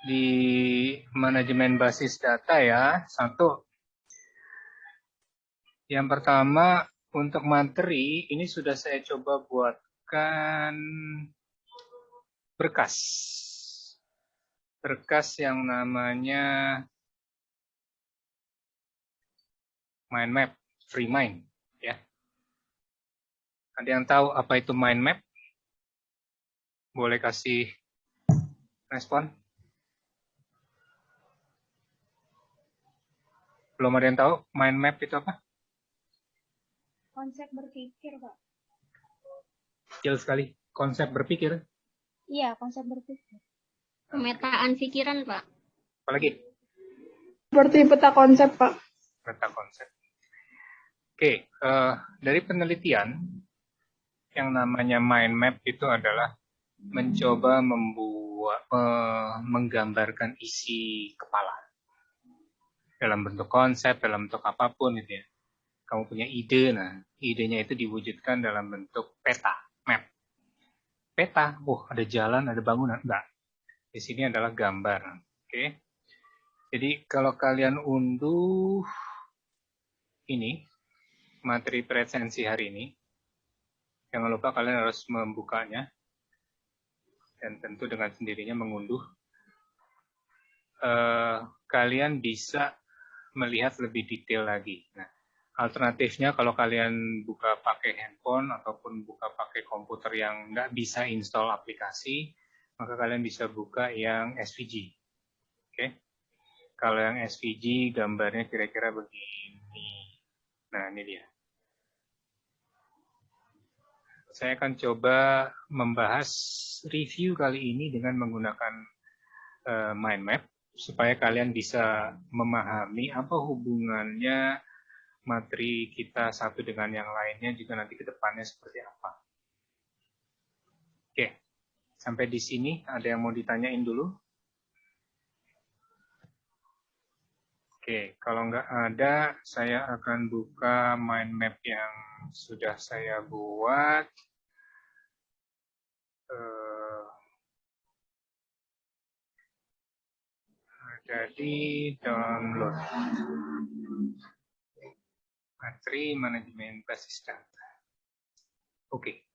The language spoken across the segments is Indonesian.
di manajemen basis data ya. Satu. Yang pertama, untuk materi, ini sudah saya coba buatkan berkas. Berkas yang namanya mind map, free mind. Ya. Ada yang tahu apa itu mind map? Boleh kasih respon? Belum ada yang tahu mind map itu apa? Konsep berpikir, Pak. Kecil sekali. Konsep berpikir. Iya, konsep berpikir. Pemetaan pikiran, Pak. Apalagi? Seperti peta konsep, Pak. Peta konsep. Oke, dari penelitian, yang namanya mind map itu adalah mencoba menggambarkan isi kepala. Dalam bentuk konsep, dalam bentuk apapun gitu ya. Kamu punya ide, nah idenya itu diwujudkan dalam bentuk peta, map. Peta, ada jalan, ada bangunan, enggak. Di sini adalah gambar, oke. Jadi kalau kalian unduh ini, materi presensi hari ini, jangan lupa kalian harus membukanya, dan tentu dengan sendirinya mengunduh. Kalian bisa melihat lebih detail lagi. Nah, alternatifnya kalau kalian buka pakai handphone ataupun buka pakai komputer yang nggak bisa install aplikasi, maka kalian bisa buka yang SVG. Oke. Kalau yang SVG gambarnya kira-kira begini. Nah, ini dia. Saya akan coba membahas review kali ini dengan menggunakan mind map supaya kalian bisa memahami apa hubungannya materi kita satu dengan yang lainnya juga nanti ke depannya seperti apa. Oke, sampai di sini ada yang mau ditanyain dulu? Oke, kalau nggak ada, saya akan buka mind map yang sudah saya buat. Jadi download materi manajemen basis data. Oke.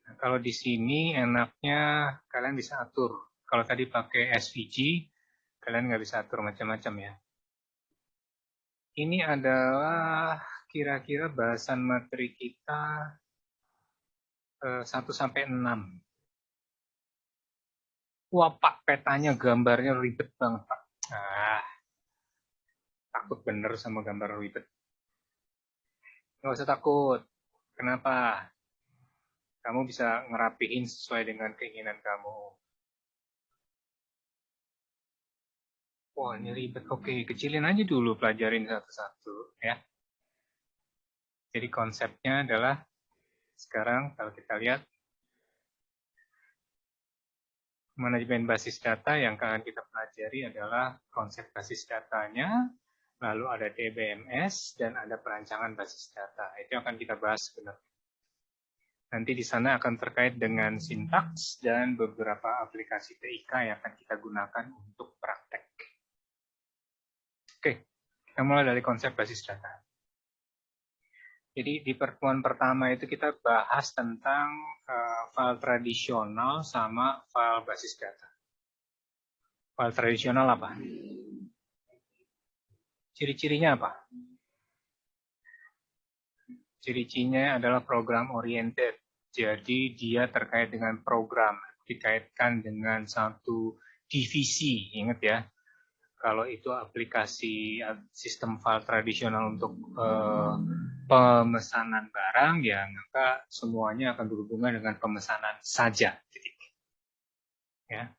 Nah, kalau di sini enaknya kalian bisa atur. Kalau tadi pakai SVG, kalian nggak bisa atur macam-macam ya. Ini adalah kira-kira bahasan materi kita 1-6. Wah Pak, petanya gambarnya ribet banget Pak. Takut bener sama gambar ribet. Nggak usah takut. Kenapa? Kamu bisa ngerapihin sesuai dengan keinginan kamu. Wah, ini ribet. Oke, kecilin aja dulu, pelajarin satu-satu ya. Jadi konsepnya adalah sekarang kalau kita lihat manajemen basis data yang akan kita pelajari adalah konsep basis datanya, lalu ada DBMS dan ada perancangan basis data. Itu akan kita bahas sebenarnya. Nanti di sana akan terkait dengan sintaks dan beberapa aplikasi TIK yang akan kita gunakan untuk praktek. Oke, kita mulai dari konsep basis data. Jadi di pertemuan pertama itu kita bahas tentang file tradisional sama file basis data. File tradisional apa? Ciri-cirinya apa? Ciri-cirinya adalah program oriented. Jadi dia terkait dengan program, dikaitkan dengan satu divisi. Ingat ya, kalau itu aplikasi sistem file tradisional untuk pemesanan barang, ya maka semuanya akan berhubungan dengan pemesanan saja. Ya,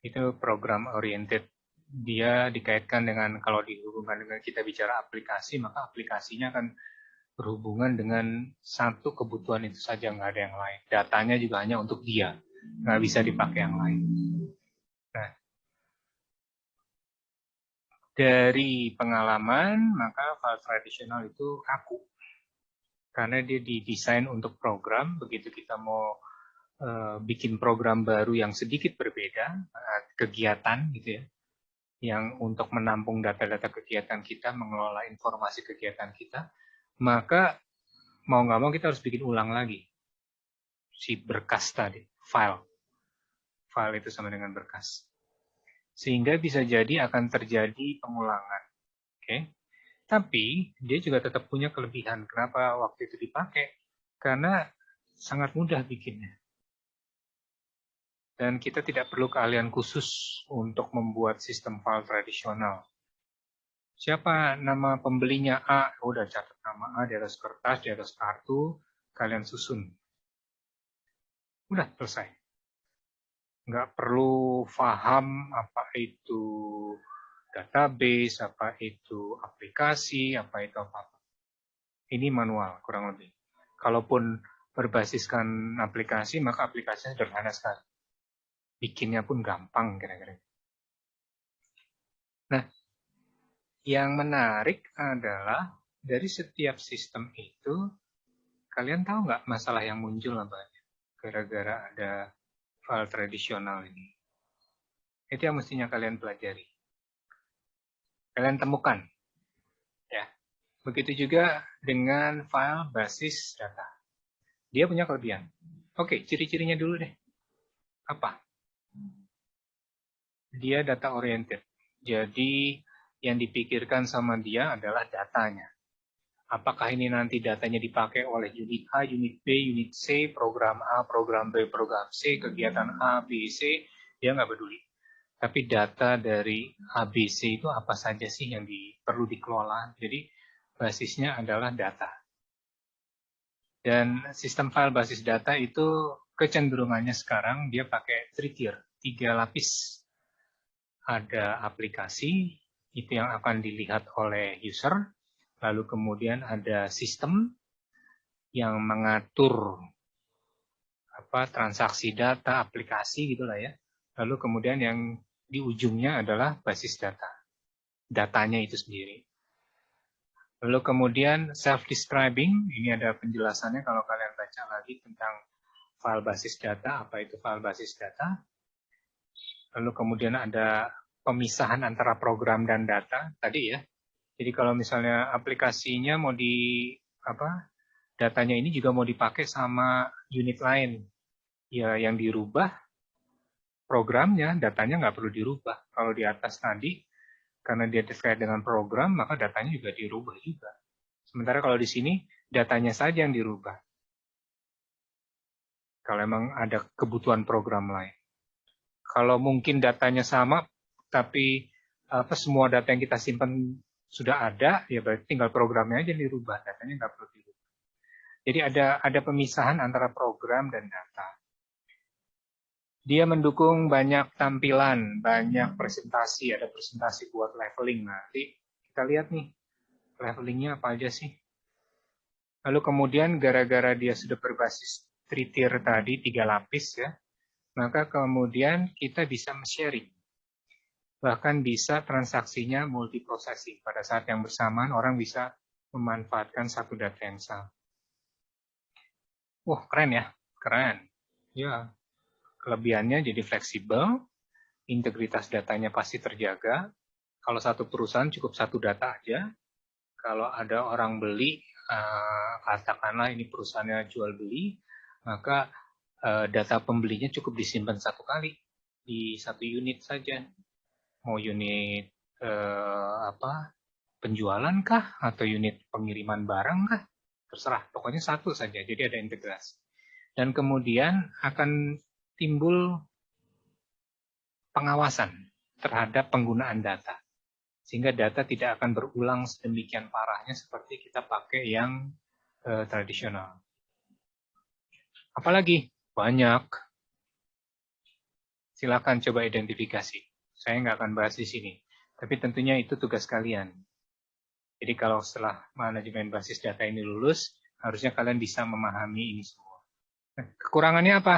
itu program oriented. Dia dikaitkan dengan, kalau dihubungkan dengan kita bicara aplikasi, maka aplikasinya akan berhubungan dengan satu kebutuhan itu saja, nggak ada yang lain. Datanya juga hanya untuk dia, nggak bisa dipakai yang lain. Nah, dari pengalaman, maka file tradisional itu kaku. Karena dia didesain untuk program, begitu kita mau bikin program baru yang sedikit berbeda, kegiatan gitu ya, yang untuk menampung data-data kegiatan kita, mengelola informasi kegiatan kita, maka mau nggak mau kita harus bikin ulang lagi si berkas tadi, file. File itu sama dengan berkas. Sehingga bisa jadi akan terjadi pengulangan. Oke. Tapi dia juga tetap punya kelebihan. Kenapa waktu itu dipakai? Karena sangat mudah bikinnya. Dan kita tidak perlu keahlian khusus untuk membuat sistem file tradisional. Siapa nama pembelinya A? Udah catat nama A di atas kertas, di atas kartu, kalian susun. Udah selesai. Nggak perlu paham apa itu database, apa itu aplikasi, apa itu apa-apa. Ini manual, kurang lebih. Kalaupun berbasiskan aplikasi, maka aplikasinya sederhana sekali. Bikinnya pun gampang kira-kira. Nah, yang menarik adalah dari setiap sistem itu, kalian tahu nggak masalah yang muncul apa? Gara-gara ada file tradisional ini. Itu yang mestinya kalian pelajari. Kalian temukan. Ya. Begitu juga dengan file basis data. Dia punya kelebihan. Oke, ciri-cirinya dulu deh. Apa? Dia data oriented. Jadi yang dipikirkan sama dia adalah datanya. Apakah ini nanti datanya dipakai oleh unit A, unit B, unit C, program A, program B, program C, kegiatan A, B, C, dia nggak peduli. Tapi data dari A, B, C itu apa saja sih yang perlu dikelola. Jadi basisnya adalah data. Dan sistem file basis data itu kecenderungannya sekarang dia pakai 3 tier, 3 lapis. Ada aplikasi, itu yang akan dilihat oleh user, lalu kemudian ada sistem yang mengatur transaksi data, aplikasi gitulah ya. Lalu kemudian yang di ujungnya adalah basis data, datanya itu sendiri. Lalu kemudian self-describing, ini ada penjelasannya kalau kalian baca lagi tentang file basis data, apa itu file basis data. Lalu kemudian ada pemisahan antara program dan data tadi ya. Jadi kalau misalnya aplikasinya mau datanya ini juga mau dipakai sama unit lain. Ya yang dirubah programnya, datanya nggak perlu dirubah. Kalau di atas tadi, karena dia terkait dengan program, maka datanya juga dirubah juga. Sementara kalau di sini, datanya saja yang dirubah. Kalau memang ada kebutuhan program lain. Kalau mungkin datanya sama, tapi semua data yang kita simpan sudah ada, ya berarti tinggal programnya aja dirubah, datanya nggak perlu dirubah. Jadi ada pemisahan antara program dan data. Dia mendukung banyak tampilan, banyak presentasi, ada presentasi buat leveling. Nanti kita lihat nih, levelingnya apa aja sih. Lalu kemudian gara-gara dia sudah berbasis 3 tier tadi, 3 lapis ya, maka kemudian kita bisa sharing. Bahkan bisa transaksinya multiprocessing. Pada saat yang bersamaan orang bisa memanfaatkan satu data yang sama. Wah, keren ya? Keren. Ya, kelebihannya jadi fleksibel, integritas datanya pasti terjaga. Kalau satu perusahaan cukup satu data aja. Kalau ada orang beli, katakanlah ini perusahaannya jual beli, maka data pembelinya cukup disimpan satu kali di satu unit saja. Mau unit penjualan kah atau unit pengiriman barang kah? Terserah, pokoknya satu saja. Jadi ada integrasi. Dan kemudian akan timbul pengawasan terhadap penggunaan data. Sehingga data tidak akan berulang sedemikian parahnya seperti kita pakai yang tradisional. Apalagi? Banyak. Silakan coba identifikasi. Saya nggak akan bahas di sini. Tapi tentunya itu tugas kalian. Jadi kalau setelah manajemen basis data ini lulus, harusnya kalian bisa memahami ini semua. Nah, kekurangannya apa?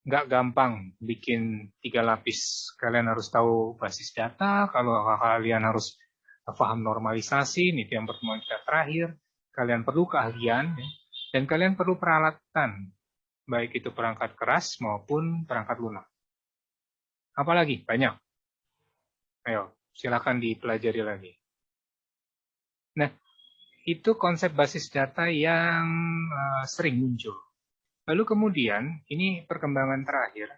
Nggak gampang bikin 3 lapis. Kalian harus tahu basis data, kalau kalian harus paham normalisasi, ini yang pertemuan kita terakhir. Kalian perlu keahlian, ya, dan kalian perlu peralatan. baik itu perangkat keras maupun perangkat lunak. Apalagi? Banyak. Ayo, silakan dipelajari lagi. Nah, itu konsep basis data yang sering muncul. Lalu kemudian, ini perkembangan terakhir,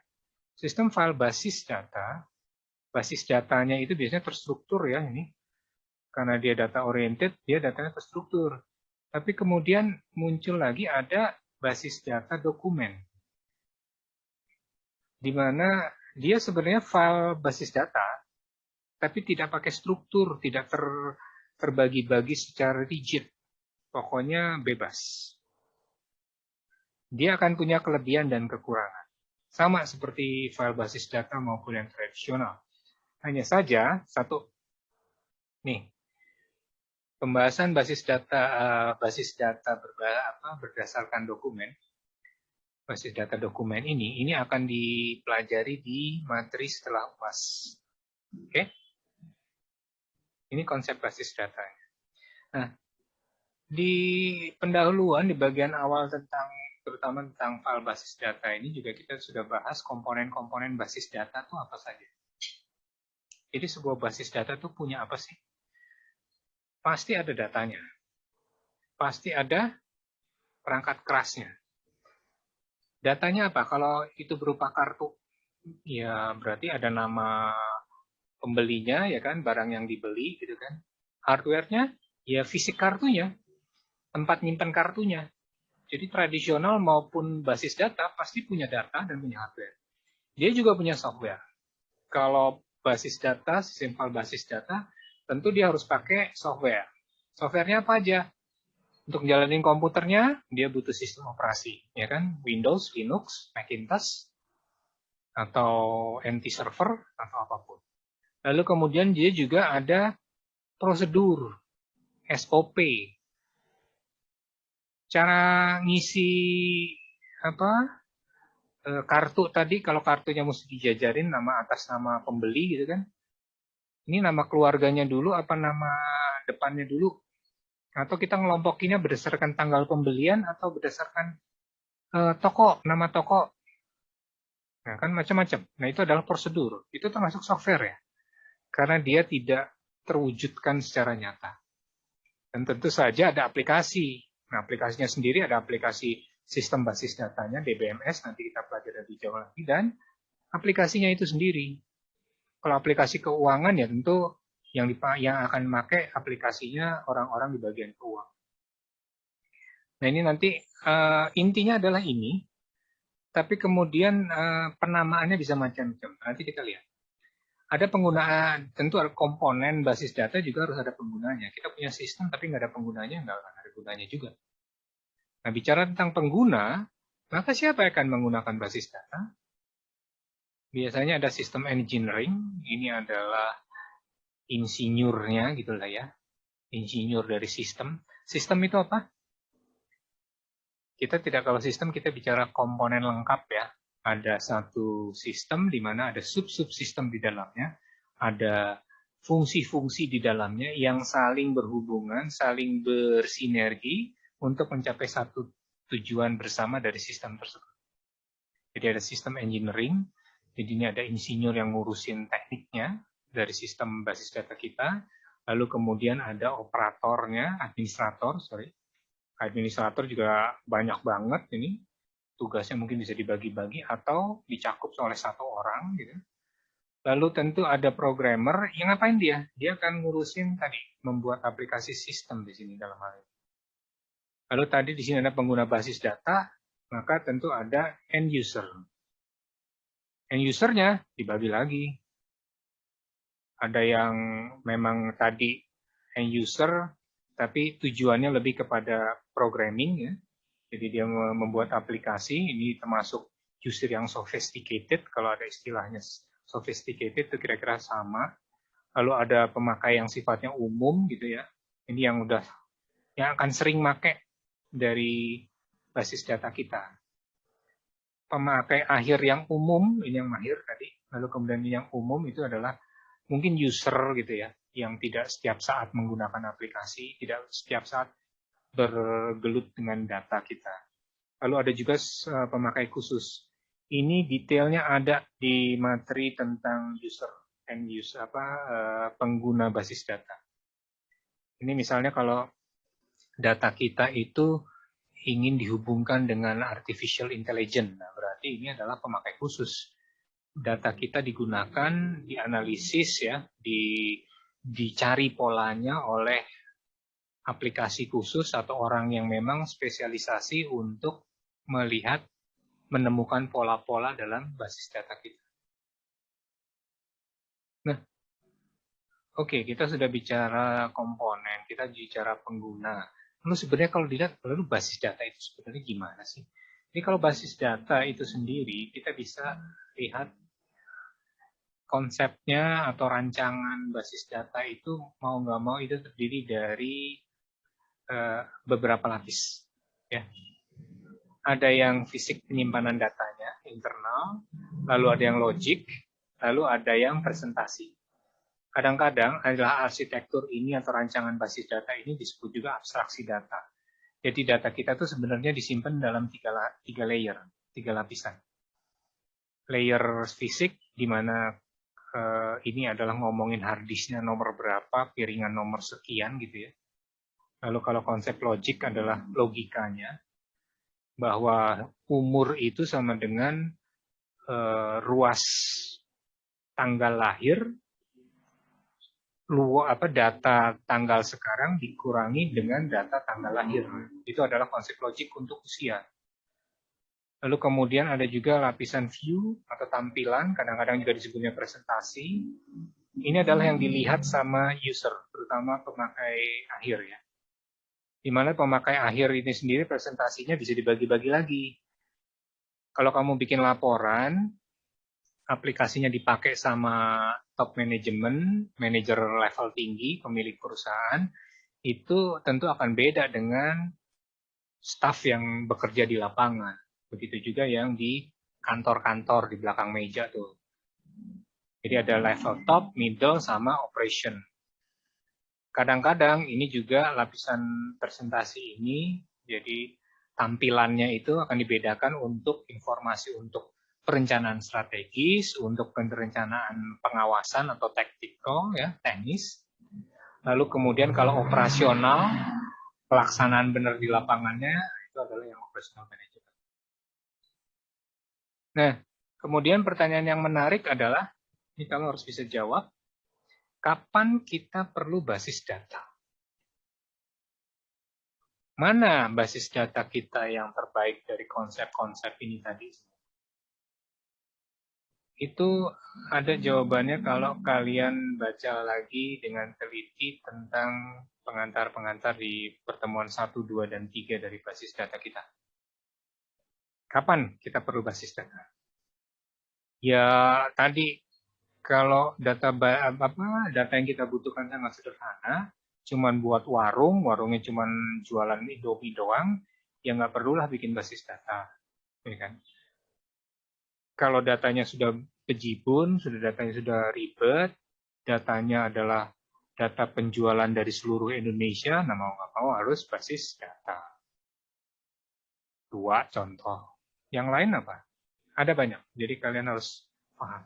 sistem file basis datanya itu biasanya terstruktur ya ini. Karena dia data oriented, dia datanya terstruktur. Tapi kemudian muncul lagi ada basis data dokumen. Di mana dia sebenarnya file basis data, tapi tidak pakai struktur, tidak terbagi-bagi secara rigid. Pokoknya bebas. Dia akan punya kelebihan dan kekurangan. Sama seperti file basis data maupun yang tradisional. Hanya saja, nih, pembahasan basis data berdasarkan dokumen, basis data dokumen ini akan dipelajari di materi setelah UAS. Oke? Ini konsep basis data. Nah, di pendahuluan di bagian awal terutama tentang file basis data ini juga kita sudah bahas komponen-komponen basis data itu apa saja. Jadi sebuah basis data itu punya apa sih? Pasti ada datanya. Pasti ada perangkat kerasnya. Datanya apa? Kalau itu berupa kartu, ya berarti ada nama pembelinya, ya kan, barang yang dibeli, gitu kan. Hardware-nya, ya fisik kartunya, tempat nyimpan kartunya. Jadi tradisional maupun basis data pasti punya data dan punya hardware. Dia juga punya software. Kalau basis data, sistem file basis data, tentu dia harus pakai software. Softwarenya apa aja? Untuk jalanin komputernya, dia butuh sistem operasi, ya kan? Windows, Linux, Macintosh, atau NT server, atau apapun. Lalu kemudian dia juga ada prosedur, SOP. Cara ngisi kartu tadi, kalau kartunya mesti dijajarin nama atas nama pembeli gitu kan. Ini nama keluarganya dulu apa nama depannya dulu? Atau kita ngelompokinnya berdasarkan tanggal pembelian atau berdasarkan toko, nama toko. Nah, kan macam-macam. Nah, itu adalah prosedur. Itu termasuk software ya. Karena dia tidak terwujudkan secara nyata. Dan tentu saja ada aplikasi. Nah, aplikasinya sendiri ada aplikasi sistem basis datanya, DBMS, nanti kita pelajari lebih jauh lagi, dan aplikasinya itu sendiri. Kalau aplikasi keuangan ya tentu yang akan memakai aplikasinya orang-orang di bagian keuangan. Nah ini nanti intinya adalah ini, tapi kemudian penamaannya bisa macam-macam. Nanti kita lihat. Ada penggunaan, tentu ada komponen basis data juga harus ada penggunanya. Kita punya sistem tapi nggak ada penggunanya, nggak akan ada gunanya juga. Nah bicara tentang pengguna, maka siapa yang akan menggunakan basis data? Biasanya ada sistem engineering, ini adalah insinyurnya gitulah ya, insinyur dari sistem. Sistem itu apa? Kita tidak, kalau sistem kita bicara komponen lengkap ya. Ada satu sistem di mana ada sub-subsistem di dalamnya, ada fungsi-fungsi di dalamnya yang saling berhubungan, saling bersinergi untuk mencapai satu tujuan bersama dari sistem tersebut. Jadi ada sistem engineering, jadi ini ada insinyur yang ngurusin tekniknya dari sistem basis data kita, lalu kemudian ada operatornya, administrator juga banyak banget ini, tugasnya mungkin bisa dibagi-bagi atau dicakup oleh satu orang gitu. Lalu tentu ada programmer, yang ngapain dia? Dia akan ngurusin tadi, membuat aplikasi sistem di sini dalam hal ini. Lalu tadi di sini ada pengguna basis data, maka tentu ada end user. End usernya dibagi lagi. Ada yang memang tadi end user, tapi tujuannya lebih kepada programming ya. Jadi dia membuat aplikasi, ini termasuk user yang sophisticated, kalau ada istilahnya sophisticated itu kira-kira sama. Lalu ada pemakai yang sifatnya umum gitu ya. Ini yang akan sering pakai dari basis data kita. Pemakai akhir yang umum, ini yang mahir tadi. Lalu kemudian yang umum itu adalah mungkin user gitu ya, yang tidak setiap saat menggunakan aplikasi, tidak setiap saat bergelut dengan data kita. Lalu ada juga pemakai khusus. Ini detailnya ada di materi tentang user and use pengguna basis data. Ini misalnya kalau data kita itu ingin dihubungkan dengan artificial intelligence, nah, berarti ini adalah pemakai khusus. Data kita digunakan, dianalisis ya, dicari polanya oleh aplikasi khusus atau orang yang memang spesialisasi untuk melihat, menemukan pola-pola dalam basis data kita. Nah, oke, kita sudah bicara komponen, kita bicara pengguna. Lalu sebenarnya kalau dilihat, lalu basis data itu sebenarnya gimana sih? Jadi kalau basis data itu sendiri, kita bisa lihat konsepnya atau rancangan basis data itu mau nggak mau itu terdiri dari beberapa lapis. Ya. Ada yang fisik penyimpanan datanya, internal, lalu ada yang logik, lalu ada yang presentasi. Kadang-kadang adalah arsitektur ini atau rancangan basis data ini disebut juga abstraksi data. Jadi data kita itu sebenarnya disimpan dalam tiga layer, tiga lapisan. Layer fisik, di mana ini adalah ngomongin hard disknya nomor berapa, piringan nomor sekian gitu ya. Lalu kalau konsep logik adalah logikanya, bahwa umur itu sama dengan ruas tanggal lahir, data tanggal sekarang dikurangi dengan data tanggal lahir. Itu adalah konsep logik untuk usia. Lalu kemudian ada juga lapisan view atau tampilan, kadang-kadang juga disebutnya presentasi. Ini adalah yang dilihat sama user, terutama pemakai akhir ya. Di mana pemakai akhir ini sendiri presentasinya bisa dibagi-bagi lagi. Kalau kamu bikin laporan, aplikasinya dipakai sama top manajemen, manajer level tinggi, pemilik perusahaan, itu tentu akan beda dengan staf yang bekerja di lapangan. Begitu juga yang di kantor-kantor di belakang meja tuh. Jadi ada level top, middle, sama operation. Kadang-kadang ini juga lapisan presentasi ini, jadi tampilannya itu akan dibedakan untuk informasi untuk perencanaan strategis, untuk perencanaan pengawasan atau tactical, ya, teknis. Lalu kemudian kalau operasional, pelaksanaan benar di lapangannya, itu adalah yang operational management. Nah, kemudian pertanyaan yang menarik adalah, ini kamu harus bisa jawab, kapan kita perlu basis data? Mana basis data kita yang terbaik dari konsep-konsep ini tadi? Itu ada jawabannya kalau kalian baca lagi dengan teliti tentang pengantar-pengantar di pertemuan 1, 2, dan 3 dari basis data kita. Kapan kita perlu basis data? Ya, tadi kalau data yang kita butuhkan sangat sederhana, cuman buat warung, warungnya cuman jualan Indomie doang, ya nggak perlulah bikin basis data, ya kan? Kalau datanya sudah bejibun, datanya sudah ribet, datanya adalah data penjualan dari seluruh Indonesia, nah mau nggak mau harus basis data. 2 contoh. Yang lain apa? Ada banyak, jadi kalian harus paham.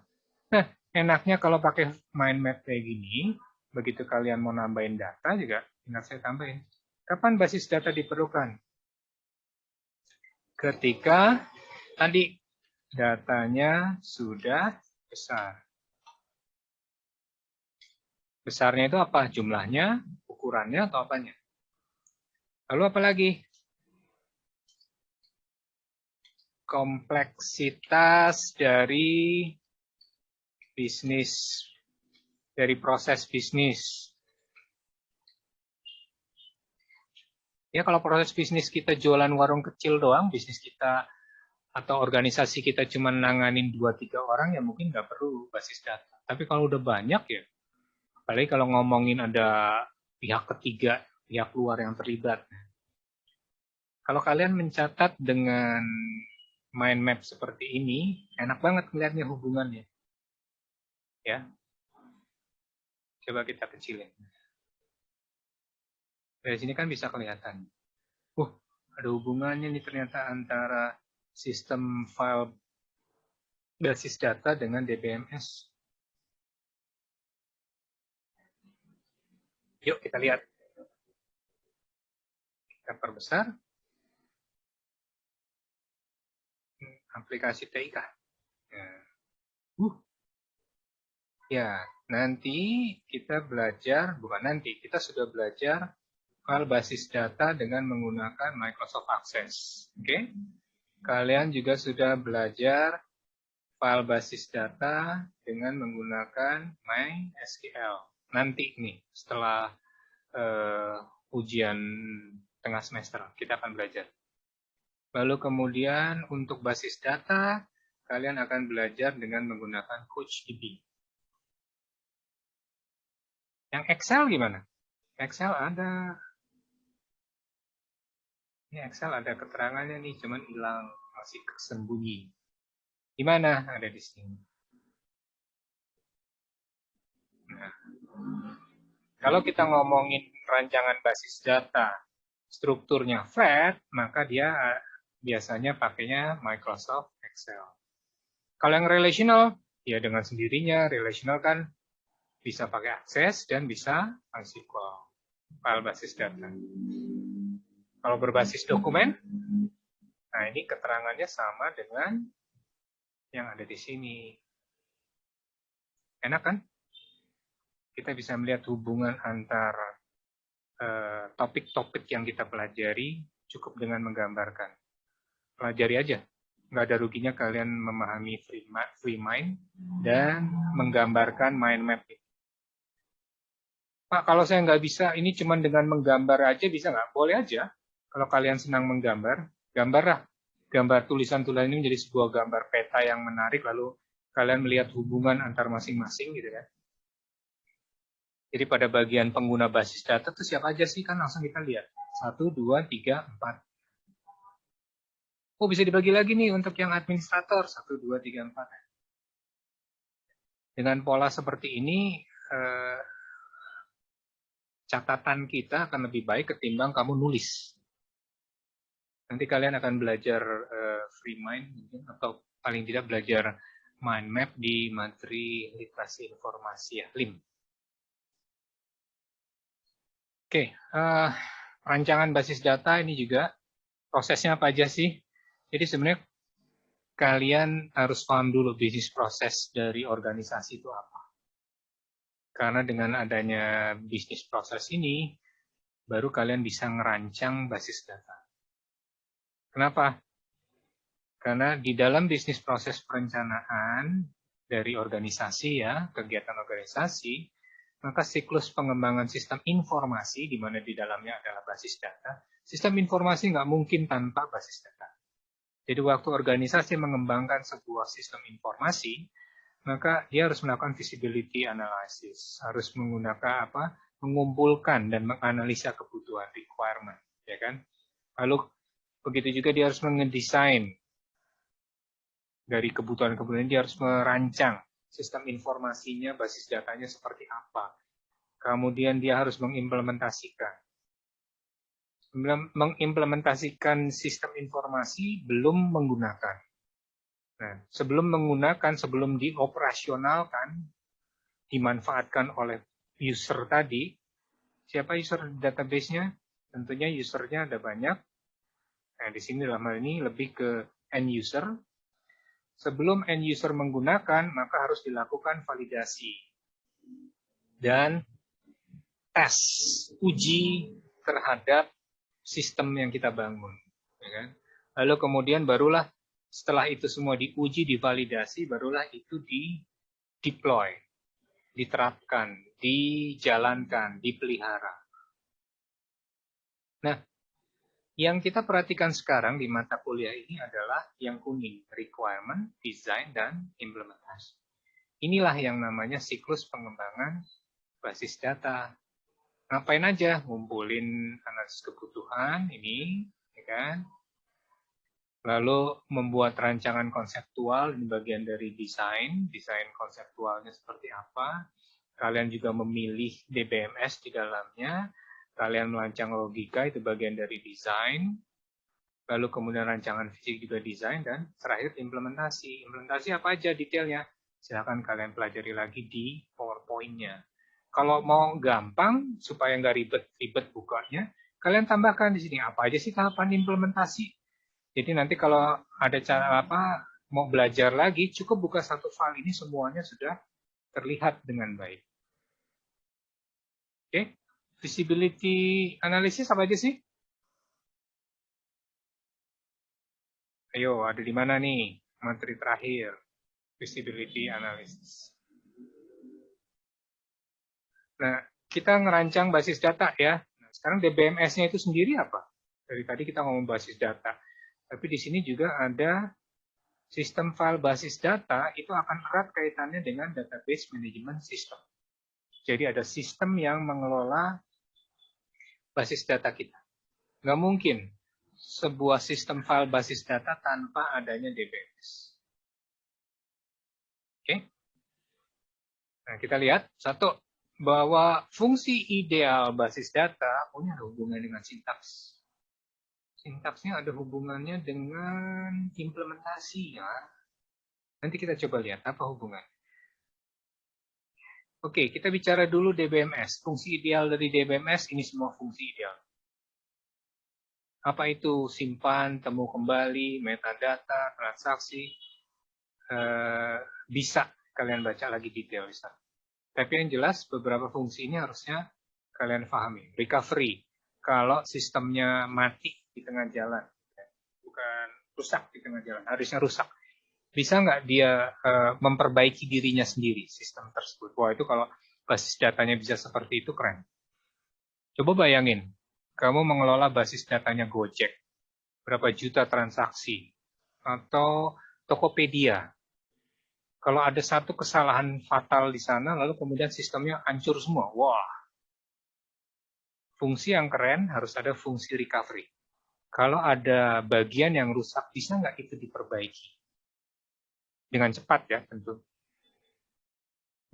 Nah, enaknya kalau pakai mind map kayak gini, begitu kalian mau nambahin data juga, tinggal saya tambahin. Kapan basis data diperlukan? Ketika tadi datanya sudah besar. Besarnya itu apa? Jumlahnya, ukurannya, atau apanya? Lalu apa lagi? Kompleksitas dari bisnis, dari proses bisnis. Ya kalau proses bisnis kita jualan warung kecil doang, bisnis kita atau organisasi kita cuma nanganin 2-3 orang, ya mungkin nggak perlu basis data. Tapi kalau udah banyak ya, apalagi kalau ngomongin ada pihak ketiga, pihak luar yang terlibat. Kalau kalian mencatat dengan mind map seperti ini, enak banget melihatnya hubungannya. Ya, coba kita kecilin. Dari sini kan bisa kelihatan. Ada hubungannya nih ternyata antara sistem file basis data dengan DBMS. Yuk kita lihat. Kita perbesar. Aplikasi TIK. Ya, nanti kita belajar, bukan nanti, kita sudah belajar file basis data dengan menggunakan Microsoft Access. Oke? Kalian juga sudah belajar file basis data dengan menggunakan MySQL. Nanti nih, setelah ujian tengah semester, kita akan belajar. Lalu kemudian untuk basis data, kalian akan belajar dengan menggunakan CouchDB. Yang Excel gimana? Excel ada. Ini Excel ada keterangannya nih, cuman hilang, masih tersembunyi. Di mana? Ada di sini. Nah, kalau kita ngomongin rancangan basis data, strukturnya flat, maka dia biasanya pakainya Microsoft Excel. Kalau yang relational, ya dengan sendirinya. Relational kan bisa pakai Access dan bisa MySQL, file basis data. Kalau berbasis dokumen, nah ini keterangannya sama dengan yang ada di sini. Enak kan? Kita bisa melihat hubungan antara topik-topik yang kita pelajari cukup dengan menggambarkan. Pelajari aja. Nggak ada ruginya kalian memahami free mind dan menggambarkan mind map. Pak, kalau saya nggak bisa, ini cuma dengan menggambar aja bisa nggak? Boleh aja. Kalau kalian senang menggambar, gambarlah. Gambar tulisan-tulisan ini menjadi sebuah gambar peta yang menarik, lalu kalian melihat hubungan antar masing-masing gitu kan. Jadi pada bagian pengguna basis data itu siapa aja sih? Kan langsung kita lihat. 1, 2, 3, 4. Oh, bisa dibagi lagi nih untuk yang administrator. 1, 2, 3, 4. Dengan pola seperti ini, catatan kita akan lebih baik ketimbang kamu nulis. Nanti kalian akan belajar free mind mungkin, atau paling tidak belajar mind map di materi literasi informasi ya, LIM. Oke, rancangan basis data ini juga prosesnya apa aja sih? Jadi sebenarnya kalian harus paham dulu bisnis proses dari organisasi itu apa. Karena dengan adanya bisnis proses ini, baru kalian bisa ngerancang basis data. Kenapa? Karena di dalam bisnis proses perencanaan dari organisasi ya, kegiatan organisasi, maka siklus pengembangan sistem informasi, di mana di dalamnya adalah basis data, sistem informasi nggak mungkin tanpa basis data. Jadi waktu organisasi mengembangkan sebuah sistem informasi, maka dia harus melakukan feasibility analysis, harus menggunakan apa? Mengumpulkan dan menganalisa kebutuhan requirement, ya kan? Lalu begitu juga dia harus mengedesain dari kebutuhan-kebutuhan, dia harus merancang sistem informasinya, basis datanya seperti apa. Kemudian dia harus mengimplementasikan sistem informasi belum menggunakan. Nah, sebelum menggunakan, sebelum dioperasionalkan, dimanfaatkan oleh user tadi, siapa user database-nya? Tentunya usernya ada banyak. Nah, di sini dalam hal ini lebih ke end user. Sebelum end user menggunakan, maka harus dilakukan validasi dan tes, uji terhadap sistem yang kita bangun. Ya kan? Lalu kemudian barulah setelah itu semua diuji, divalidasi, barulah itu di-deploy, diterapkan, dijalankan, dipelihara. Nah, yang kita perhatikan sekarang di mata kuliah ini adalah yang kuning, requirement, design, dan implementasi. Inilah yang namanya siklus pengembangan basis data. Ngapain aja? Ngumpulin analisis kebutuhan ini, ya kan? Lalu membuat rancangan konseptual, ini bagian dari desain konseptualnya seperti apa. Kalian juga memilih DBMS di dalamnya. Kalian merancang logika, itu bagian dari desain. lalu kemudian rancangan fisik juga desain, dan terakhir implementasi. Implementasi apa aja detailnya? Silakan kalian pelajari lagi di PowerPoint-nya. Kalau mau gampang, supaya nggak ribet-ribet bukanya, kalian tambahkan di sini apa aja sih tahapan implementasi. Jadi nanti kalau ada cara mau belajar lagi, cukup buka satu file ini, semuanya sudah terlihat dengan baik. Oke, visibility analysis apa aja sih? Ayo, ada di mana nih materi terakhir? Visibility analysis. Nah, kita ngerancang basis data ya. Nah, sekarang DBMS-nya itu sendiri apa? Dari tadi kita ngomong basis data. Tapi di sini juga ada sistem file basis data, itu akan erat kaitannya dengan database management system. Jadi ada sistem yang mengelola basis data kita. Nggak mungkin sebuah sistem file basis data tanpa adanya DBMS. Oke? Nah, kita lihat satu, bahwa fungsi ideal basis data punya hubungan dengan sintaks. Sintaksnya ada hubungannya dengan implementasi ya. Nanti kita coba lihat apa hubungan. Oke, kita bicara dulu DBMS. Fungsi ideal dari DBMS, ini semua fungsi ideal. Apa itu? Simpan, temu kembali, metadata, transaksi. Bisa kalian baca lagi detail. Bisa. Tapi yang jelas, beberapa fungsi ini harusnya kalian pahami. Recovery, kalau sistemnya mati di tengah jalan. Bukan rusak di tengah jalan, harusnya rusak. Bisa nggak dia memperbaiki dirinya sendiri, sistem tersebut? Wah, itu kalau basis datanya bisa seperti itu, keren. Coba bayangin, kamu mengelola basis datanya Gojek, berapa juta transaksi, atau Tokopedia. Kalau ada satu kesalahan fatal di sana, lalu kemudian sistemnya hancur semua. Wah, fungsi yang keren harus ada fungsi recovery. Kalau ada bagian yang rusak, bisa nggak itu diperbaiki? Dengan cepat ya tentu.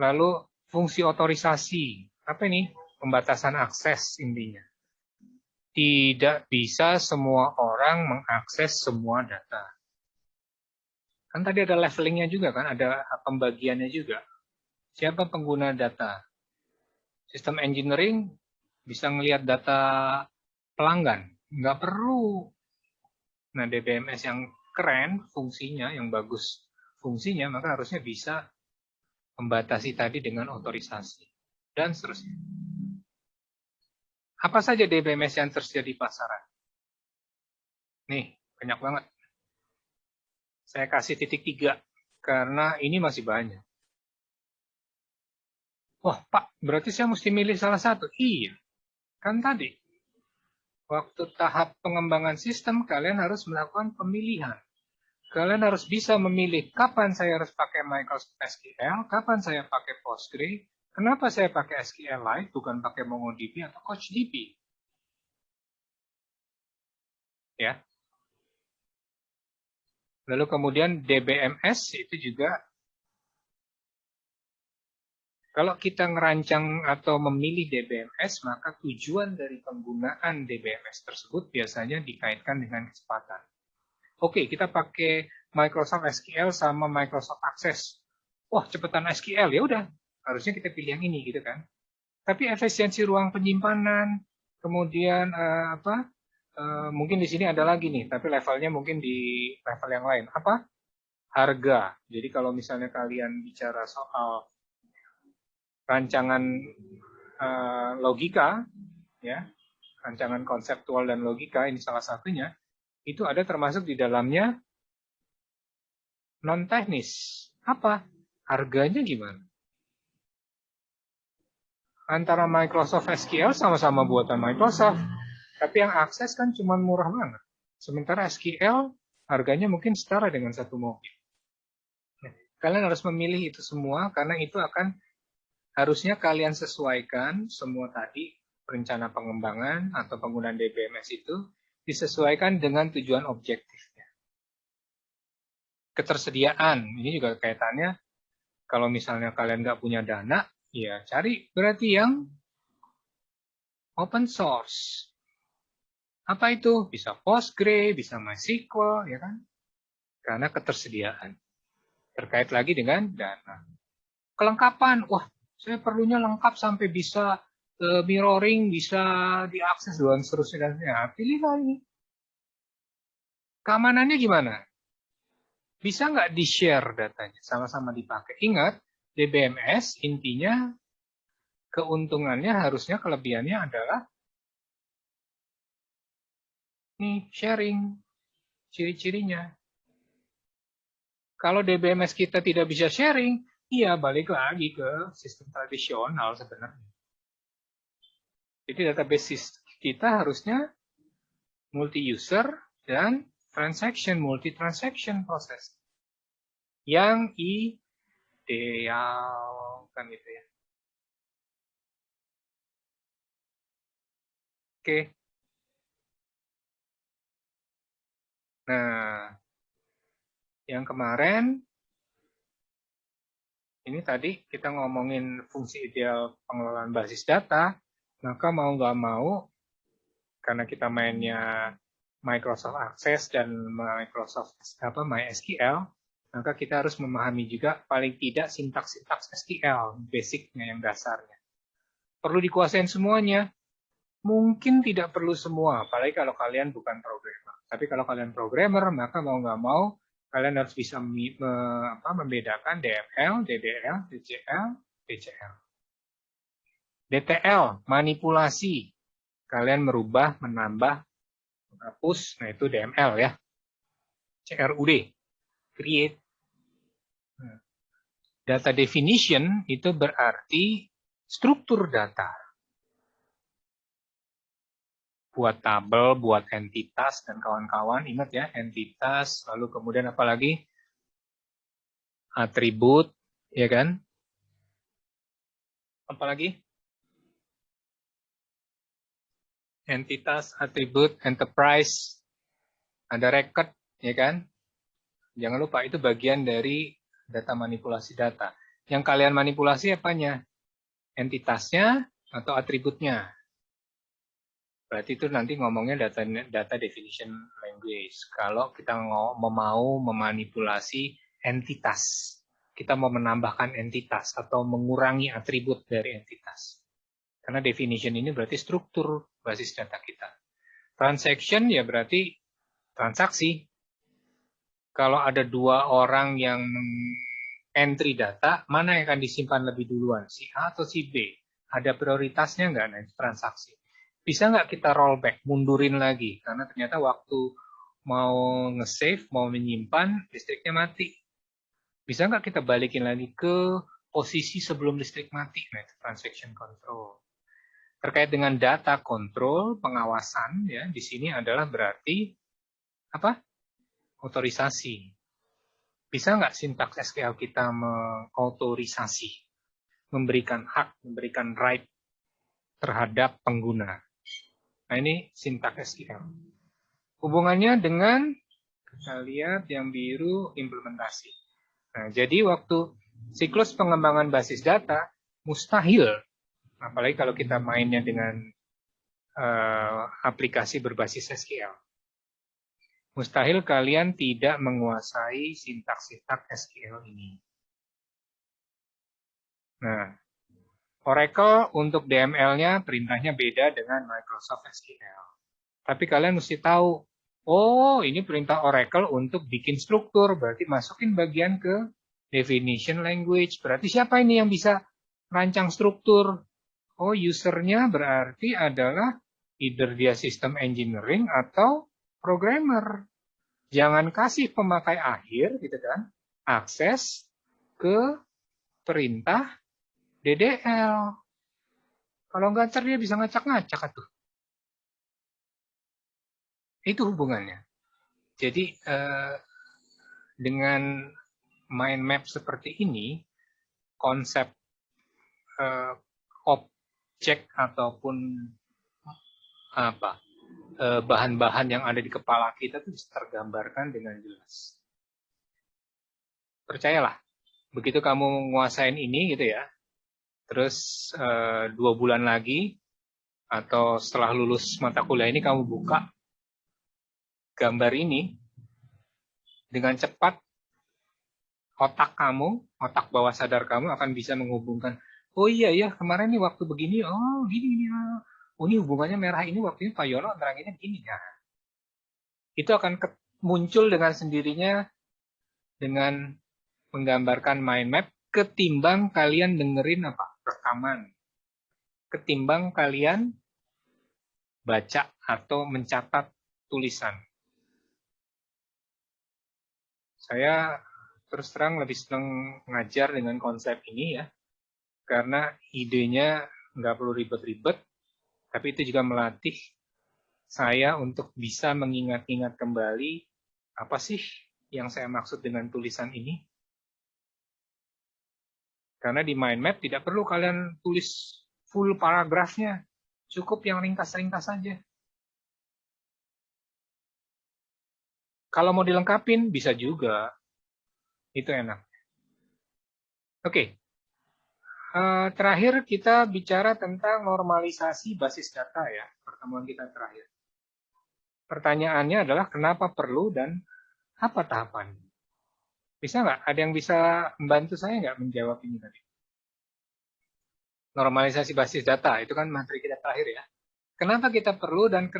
Lalu fungsi otorisasi, apa ini? Pembatasan akses intinya. Tidak bisa semua orang mengakses semua data. Kan tadi ada levelingnya juga kan, ada pembagiannya juga. Siapa pengguna data? Sistem engineering bisa ngelihat data pelanggan, nggak perlu. Nah, DBMS yang keren fungsinya, yang bagus fungsinya, maka harusnya bisa membatasi tadi dengan otorisasi, dan seterusnya. Apa saja DBMS yang tersedia di pasaran? Nih, banyak banget. Saya kasih titik 3, karena ini masih banyak. Wah, Pak, berarti saya mesti milih salah satu? Iya, kan tadi. Waktu tahap pengembangan sistem, kalian harus melakukan pemilihan. Kalian harus bisa memilih kapan saya harus pakai Microsoft SQL, kapan saya pakai Postgre, kenapa saya pakai SQLite, bukan pakai MongoDB atau CouchDB. Ya. Lalu kemudian DBMS itu juga, kalau kita ngerancang atau memilih DBMS, maka tujuan dari penggunaan DBMS tersebut biasanya dikaitkan dengan kecepatan. Oke, kita pakai Microsoft SQL sama Microsoft Access. Wah, cepetan SQL, ya udah. Harusnya kita pilih yang ini, gitu kan. Tapi efisiensi ruang penyimpanan, kemudian mungkin di sini ada lagi nih, tapi levelnya mungkin di level yang lain. Apa? Harga. Jadi kalau misalnya kalian bicara soal rancangan logika, ya, rancangan konseptual dan logika, ini salah satunya, itu ada termasuk di dalamnya non-teknis. Apa? Harganya gimana? Antara Microsoft SQL sama-sama buatan Microsoft, tapi yang akses kan cuma murah banget. Sementara SQL harganya mungkin setara dengan satu mobil. Nah, kalian harus memilih itu semua karena itu akan harusnya kalian sesuaikan semua tadi rencana pengembangan atau penggunaan DBMS itu disesuaikan dengan tujuan objektifnya. Ketersediaan, ini juga kaitannya kalau misalnya kalian nggak punya dana, ya cari berarti yang open source. Apa itu? Bisa Postgre, bisa MySQL, ya kan? Karena ketersediaan. Terkait lagi dengan dana. Kelengkapan, wah, saya perlunya lengkap sampai bisa mirroring, bisa diakses dan seterusnya. Ya, pilihlah ini. Keamanannya gimana? Bisa nggak di-share datanya, sama-sama dipakai? Ingat, DBMS intinya keuntungannya harusnya kelebihannya adalah nih sharing ciri-cirinya. Kalau DBMS kita tidak bisa sharing, iya balik lagi ke sistem tradisional sebenarnya. Jadi database kita harusnya multi-user dan multi-transaction proses. Yang ideal kan gitu ya. Oke. Nah, yang kemarin ini tadi kita ngomongin fungsi ideal pengelolaan basis data, maka mau nggak mau, karena kita mainnya Microsoft Access dan Microsoft MySQL, maka kita harus memahami juga paling tidak sintaks-sintaks SQL, basicnya yang dasarnya. Perlu dikuasain semuanya? Mungkin tidak perlu semua, apalagi kalau kalian bukan programmer. Tapi kalau kalian programmer, maka mau nggak mau, kalian harus bisa membedakan DML, DDL, DCL, DCL. DTL, manipulasi. Kalian merubah, menambah, menghapus, nah itu DML ya. CRUD, create. Data definition itu berarti struktur data. Buat tabel, buat entitas, dan kawan-kawan. Ingat ya, entitas, lalu kemudian apa lagi? Atribut, ya kan? Apa lagi? Entitas, atribut, enterprise, ada record, ya kan? Jangan lupa, itu bagian dari data manipulasi data. Yang kalian manipulasi apanya? Entitasnya atau atributnya? Berarti itu nanti ngomongnya data definition language. Kalau kita mau memanipulasi entitas, kita mau menambahkan entitas atau mengurangi atribut dari entitas. Karena definition ini berarti struktur basis data kita. Transaction ya berarti transaksi. Kalau ada dua orang yang entry data, mana yang akan disimpan lebih duluan? Si A atau si B? Ada prioritasnya nggak? Nah, itu transaksi. Bisa nggak kita rollback, mundurin lagi? Karena ternyata waktu mau nge-save, mau menyimpan, listriknya mati. Bisa nggak kita balikin lagi ke posisi sebelum listrik mati? Nah, itu transaction control. Terkait dengan data control, pengawasan, ya di sini adalah berarti apa? Otorisasi. Bisa nggak sintaks SQL kita mengotorisasi, memberikan hak, memberikan right terhadap pengguna? Nah, ini sintaks SQL. Hubungannya dengan, kita lihat yang biru, implementasi. Nah, jadi waktu siklus pengembangan basis data, mustahil, apalagi kalau kita mainnya dengan aplikasi berbasis SQL. Mustahil kalian tidak menguasai sintaks-sintaks SQL ini. Nah, Oracle untuk DML-nya perintahnya beda dengan Microsoft SQL. Tapi kalian mesti tahu, oh ini perintah Oracle untuk bikin struktur, berarti masukin bagian ke definition language. Berarti siapa ini yang bisa rancang struktur? Oh, usernya berarti adalah either dia sistem engineering atau programmer. Jangan kasih pemakai akhir, gitu kan, akses ke perintah DDL. Kalau nggak ntar dia bisa ngacak-ngacak tuh. Itu hubungannya. Jadi dengan mind map seperti ini, konsep objek ataupun apa bahan-bahan yang ada di kepala kita itu bisa tergambarkan dengan jelas. Percayalah, begitu kamu nguasain ini gitu ya, terus 2 bulan lagi atau setelah lulus mata kuliah ini kamu buka gambar ini, dengan cepat otak kamu, otak bawah sadar kamu akan bisa menghubungkan, oh iya ya kemarin nih waktu begini, oh gini ya. Oh ini hubungannya merah ini waktunya Pak Yono neranginnya gini ya. Itu akan muncul dengan sendirinya dengan menggambarkan mind map ketimbang kalian dengerin apa? Rekaman. Ketimbang kalian baca atau mencatat tulisan. Saya terus terang lebih senang ngajar dengan konsep ini ya, karena idenya nggak perlu ribet-ribet, tapi itu juga melatih saya untuk bisa mengingat-ingat kembali apa sih yang saya maksud dengan tulisan ini. Karena di mind map tidak perlu kalian tulis full paragrafnya, cukup yang ringkas-ringkas saja. Kalau mau dilengkapin, bisa juga. Itu enak. Oke. Terakhir kita bicara tentang normalisasi basis data ya, pertemuan kita terakhir. Pertanyaannya adalah kenapa perlu dan apa tahapannya? Bisa nggak? Ada yang bisa membantu saya nggak menjawab ini tadi? Normalisasi basis data, itu kan materi kita terakhir ya. Kenapa kita perlu dan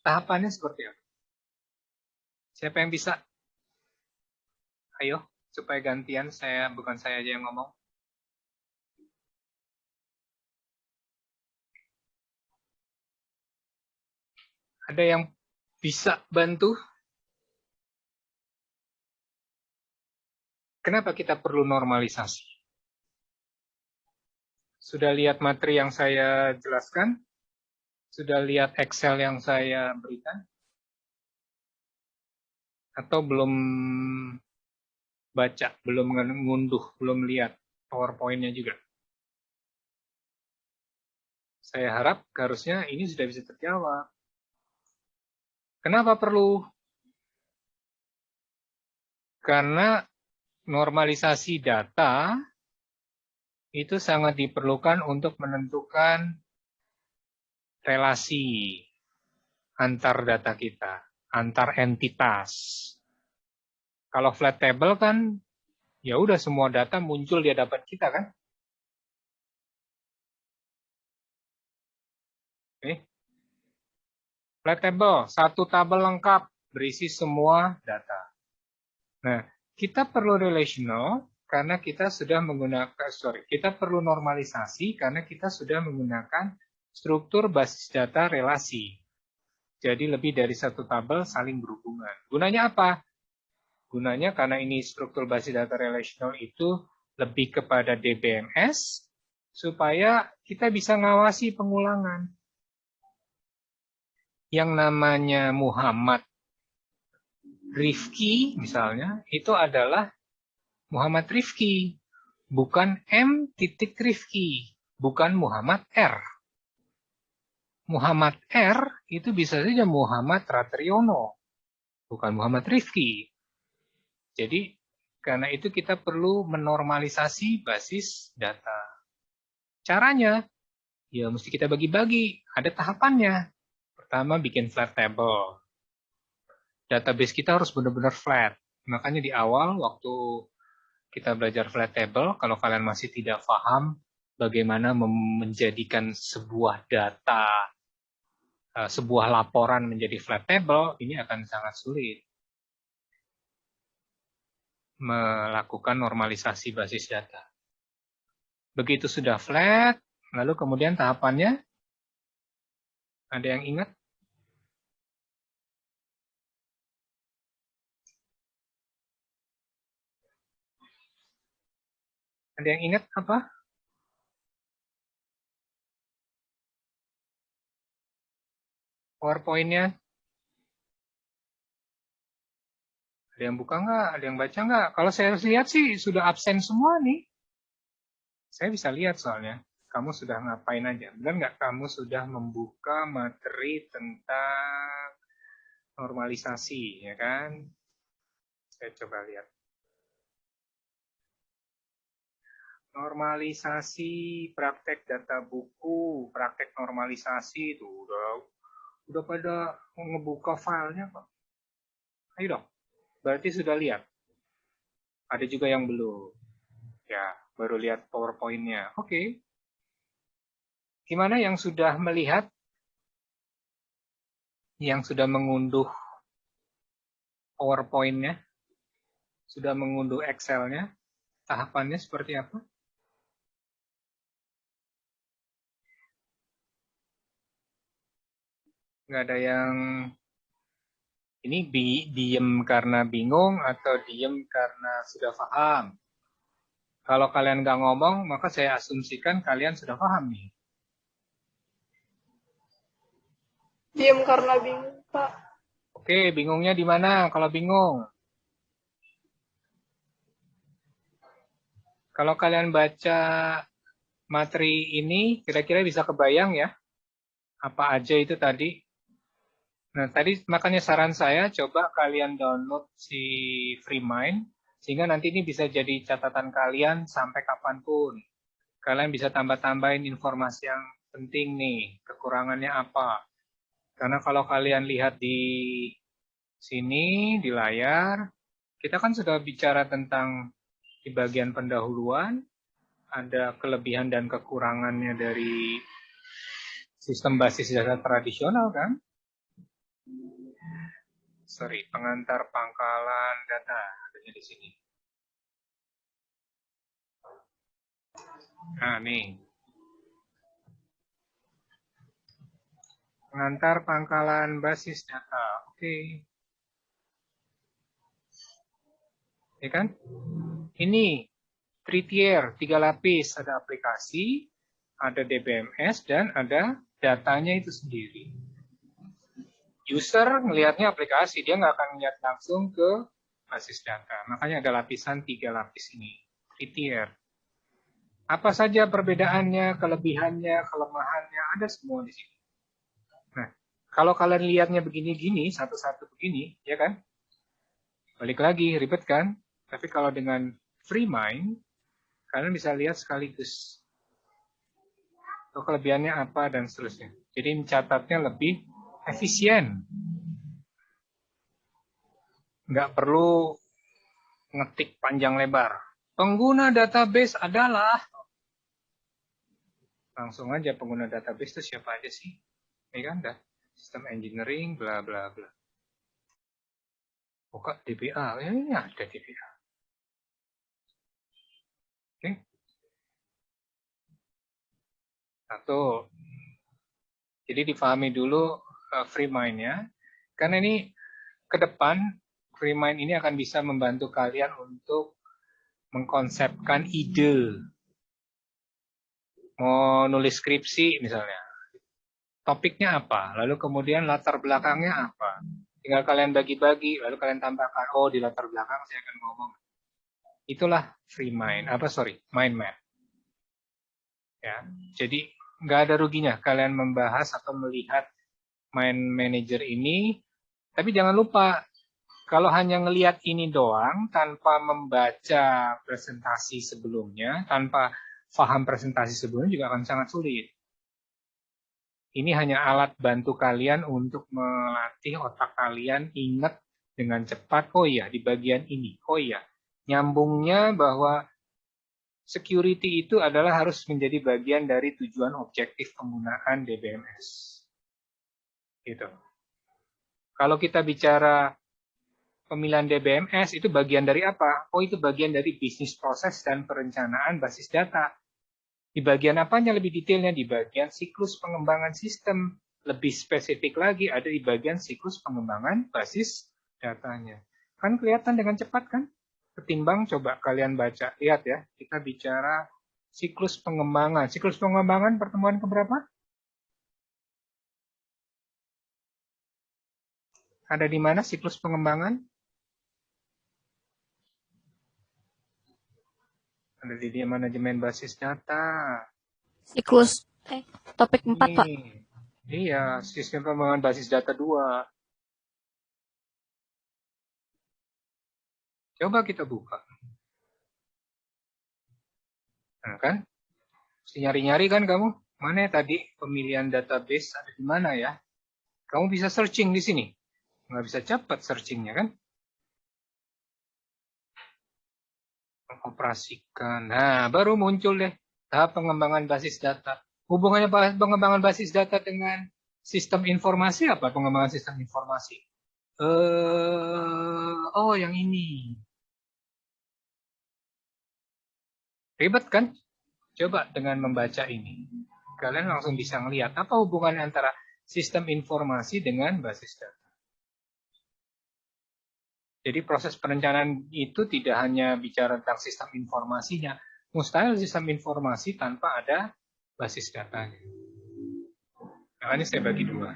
tahapannya seperti apa? Siapa yang bisa? Ayo, supaya gantian bukan saya aja yang ngomong. Ada yang bisa bantu? Kenapa kita perlu normalisasi? Sudah lihat materi yang saya jelaskan? Sudah lihat Excel yang saya berikan? Atau belum baca, belum ngunduh, belum lihat PowerPoint-nya juga? Saya harap harusnya ini sudah bisa terjawab. Kenapa perlu? Karena normalisasi data itu sangat diperlukan untuk menentukan relasi antar data kita, antar entitas. Kalau flat table kan, ya udah semua data muncul di hadapan kita kan. Oke. Flat table, satu tabel lengkap berisi semua data. Nah, kita perlu relational karena kita sudah menggunakan, kita perlu normalisasi karena kita sudah menggunakan struktur basis data relasi. Jadi lebih dari satu tabel saling berhubungan. Gunanya apa? Gunanya karena ini struktur basis data relational itu lebih kepada DBMS, supaya kita bisa ngawasi pengulangan. Yang namanya Muhammad Rifki misalnya, itu adalah Muhammad Rifki, bukan M. Rifki, bukan Muhammad R. Muhammad R itu bisa saja Muhammad Ratriono, bukan Muhammad Rifki. Jadi, karena itu kita perlu menormalisasi basis data. Caranya, ya mesti kita bagi-bagi, ada tahapannya. Pertama, bikin flat table. Database kita harus benar-benar flat. Makanya di awal, waktu kita belajar flat table, kalau kalian masih tidak paham bagaimana menjadikan sebuah data, sebuah laporan menjadi flat table, ini akan sangat sulit. Melakukan normalisasi basis data. Begitu sudah flat, lalu kemudian tahapannya, ada yang ingat? Ada yang ingat apa? PowerPoint-nya? Ada yang buka nggak? Ada yang baca nggak? Kalau saya lihat sih sudah absen semua nih. Saya bisa lihat soalnya. Kamu sudah ngapain aja? Benar nggak kamu sudah membuka materi tentang normalisasi, ya kan? Saya coba lihat. Normalisasi, praktek data buku, praktek normalisasi itu udah pada ngebuka filenya kok. Ayo dong. Berarti sudah lihat. Ada juga yang belum. Ya, baru lihat PowerPoint-nya. Oke. Gimana yang sudah melihat? Yang sudah mengunduh PowerPoint-nya? Sudah mengunduh Excel-nya? Tahapannya seperti apa? Nggak ada yang ini diem karena bingung atau diem karena sudah paham. Kalau kalian nggak ngomong, maka saya asumsikan kalian sudah paham nih. Diam karena bingung, Pak. Oke, bingungnya di mana kalau bingung? Kalau kalian baca materi ini, kira-kira bisa kebayang ya? Apa aja itu tadi? Nah, tadi makanya saran saya coba kalian download si FreeMind, sehingga nanti ini bisa jadi catatan kalian sampai kapanpun. Kalian bisa tambah-tambahin informasi yang penting nih, kekurangannya apa. Karena kalau kalian lihat di sini, di layar, kita kan sudah bicara tentang di bagian pendahuluan, ada kelebihan dan kekurangannya dari sistem basis data tradisional kan? Sorry, pengantar pangkalan data adanya di sini. Nah, nih. Pengantar pangkalan basis data. Oke. Ya kan? Ini 3 tier, 3 lapis. Ada aplikasi, ada DBMS, dan ada datanya itu sendiri. User ngelihatnya aplikasi, dia nggak akan melihat langsung ke basis data. Makanya ada lapisan 3 lapis ini. 3 tier. Apa saja perbedaannya, kelebihannya, kelemahannya, ada semua di sini. Nah, kalau kalian lihatnya begini-gini, satu-satu begini, ya kan? Balik lagi, ribet kan? Tapi kalau dengan FreeMind, kalian bisa lihat sekaligus. Kelebihannya apa dan seterusnya. Jadi mencatatnya lebih efisien. Nggak perlu ngetik panjang lebar. Pengguna database adalah, langsung aja pengguna database itu siapa aja sih? Ini kan dah, sistem engineering, bla bla bla. Buka DBA, ya ini ada DBA. Oke. Satu. Jadi difahami dulu FreeMind-nya. Karena ini ke depan FreeMind ini akan bisa membantu kalian untuk mengkonsepkan ide. Mau nulis skripsi misalnya. Topiknya apa? Lalu kemudian latar belakangnya apa? Tinggal kalian bagi-bagi, lalu kalian tambahkan, oh di latar belakang saya akan ngomong. Itulah FreeMind, mind map. Ya, jadi nggak ada ruginya kalian membahas atau melihat Mind Manager ini, tapi jangan lupa kalau hanya ngelihat ini doang tanpa membaca presentasi sebelumnya, tanpa paham presentasi sebelumnya juga akan sangat sulit. Ini hanya alat bantu kalian untuk melatih otak kalian ingat dengan cepat, oh iya di bagian ini, oh iya nyambungnya bahwa security itu adalah harus menjadi bagian dari tujuan objektif penggunaan DBMS. Gitu. Kalau kita bicara pemilihan DBMS itu bagian dari apa? Oh itu bagian dari bisnis proses dan perencanaan basis data. Di bagian apanya lebih detailnya? Di bagian siklus pengembangan sistem. Lebih spesifik lagi ada di bagian siklus pengembangan basis datanya. Kan kelihatan dengan cepat kan? Ketimbang coba kalian baca. Lihat ya, kita bicara siklus pengembangan. Siklus pengembangan pertemuan keberapa? Ada di mana siklus pengembangan? Ada di manajemen basis data. Siklus topik 4, Pak. Iya, sistem pengembangan basis data 2. Coba kita buka. Nah, kan? Mesti nyari-nyari kan kamu? Mana tadi pemilihan database ada di mana ya? Kamu bisa searching di sini. Nggak bisa cepat searchingnya kan? operasikan. Nah, baru muncul deh tahap pengembangan basis data. Hubungannya pengembangan basis data dengan sistem informasi apa? Pengembangan sistem informasi. Oh, yang ini. Ribet kan? Coba dengan membaca ini. Kalian langsung bisa ngelihat apa hubungannya antara sistem informasi dengan basis data. Jadi proses perencanaan itu tidak hanya bicara tentang sistem informasinya. Mustahil sistem informasi tanpa ada basis datanya. Makanya saya bagi dua.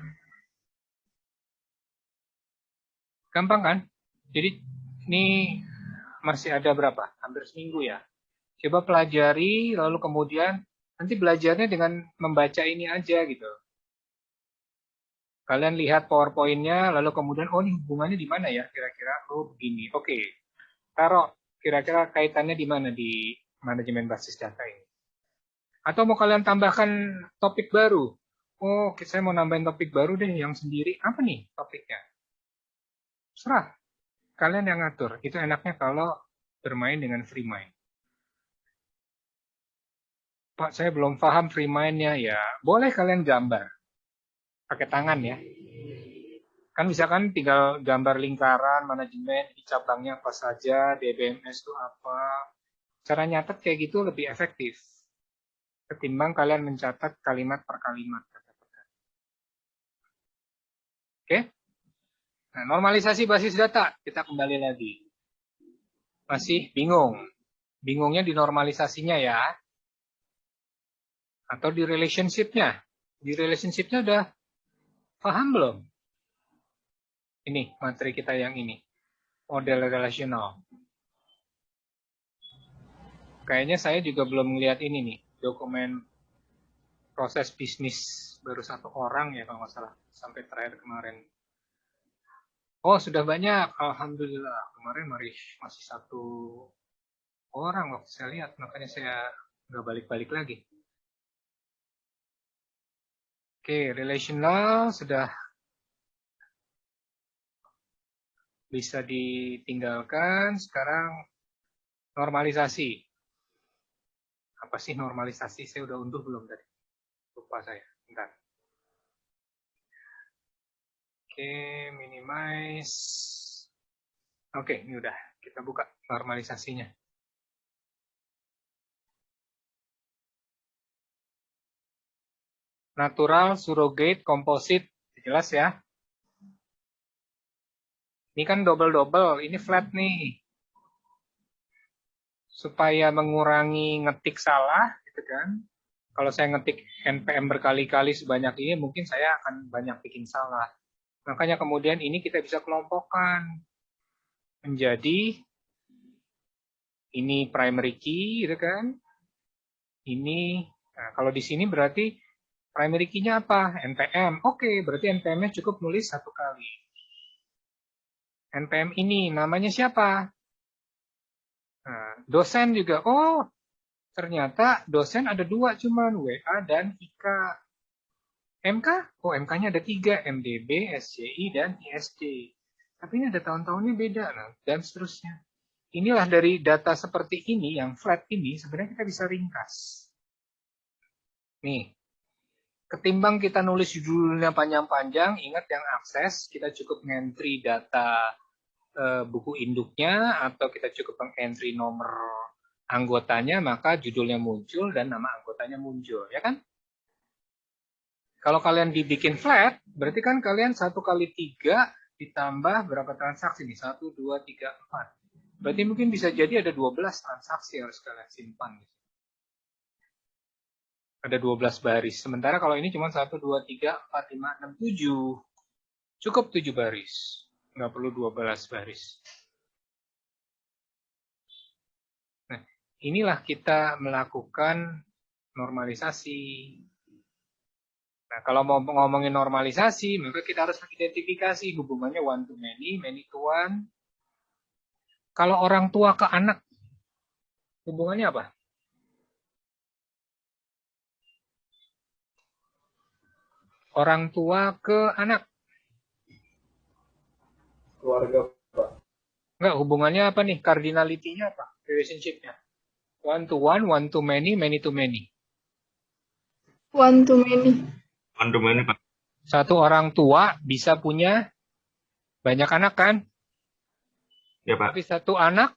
Gampang kan? Jadi ini masih ada berapa? Hampir seminggu ya. Coba pelajari, lalu kemudian nanti belajarnya dengan membaca ini aja gitu. Kalian lihat PowerPoint-nya, lalu kemudian, oh ini hubungannya di mana ya kira-kira? Oh begini, oke. Taruh kira-kira kaitannya di mana di manajemen basis data ini. Atau mau kalian tambahkan topik baru? Oh, saya mau nambahin topik baru deh yang sendiri. Apa nih topiknya? Serah. Kalian yang ngatur. Itu enaknya kalau bermain dengan free mind. Pak, saya belum paham free mind-nya ya. Boleh kalian gambar. Pakai tangan ya. Kan misalkan tinggal gambar lingkaran, manajemen, di cabangnya apa saja, DBMS itu apa. Cara nyatet kayak gitu lebih efektif. Ketimbang kalian mencatat kalimat per kalimat. Oke? Nah, normalisasi basis data. Kita kembali lagi. Masih bingung. Bingungnya di normalisasinya ya. Atau di relationship-nya. Di relationship-nya udah paham belum? Ini materi kita yang ini. Model relasional. Kayaknya saya juga belum melihat ini nih. Dokumen proses bisnis baru 1 orang ya kalau nggak salah. Sampai terakhir kemarin. Oh sudah banyak. Alhamdulillah. Kemarin masih 1 orang waktu saya lihat. Makanya saya nggak balik-balik lagi. Oke, relational sudah bisa ditinggalkan. Sekarang normalisasi. Apa sih normalisasi? Saya udah unduh belum tadi? Lupa saya. Bentar. Oke, minimize. Oke, ini udah. Kita buka normalisasinya. Natural, surrogate, composite. Jelas ya? Ini kan double-double. Ini flat nih. Supaya mengurangi ngetik salah, gitu kan. Kalau saya ngetik NPM berkali-kali sebanyak ini, mungkin saya akan banyak bikin salah. Makanya kemudian ini kita bisa kelompokkan menjadi ini primary key, gitu kan. Ini, nah kalau di sini berarti primary key-nya apa? NPM. Oke, berarti NPM-nya cukup nulis 1 kali. NPM ini namanya siapa? Nah, dosen juga. Oh, ternyata dosen ada 2 cuman, WA dan IK. MK? Oh, MK-nya ada 3, MDB, SCI, dan ISD. Tapi ini ada tahun-tahunnya beda, nah, dan seterusnya. Inilah dari data seperti ini, yang flat ini, sebenarnya kita bisa ringkas. Nih, ketimbang kita nulis judulnya panjang-panjang, ingat yang akses, kita cukup ngentri data buku induknya, atau kita cukup mengentri nomor anggotanya, maka judulnya muncul dan nama anggotanya muncul, ya kan? Kalau kalian dibikin flat, berarti kan kalian 1 kali 3 ditambah berapa transaksi nih? 1, 2, 3, 4. Berarti mungkin bisa jadi ada 12 transaksi yang harus kalian simpan. Ada 12 baris. Sementara kalau ini cuma 1, 2, 3, 4, 5, 6, 7. Cukup 7 baris. Nggak perlu 12 baris. Nah, inilah kita melakukan normalisasi. Nah, kalau mau ngomongin normalisasi, maka kita harus mengidentifikasi hubungannya one to many, many to one. Kalau orang tua ke anak, hubungannya apa? Orang tua ke anak. Keluarga, Pak. Enggak, hubungannya apa nih? Cardinality-nya apa? Relationship-nya. One to one to many to many. One to many. One to many, Pak. Satu orang tua bisa punya banyak anak kan? Ya, Pak. Tapi satu anak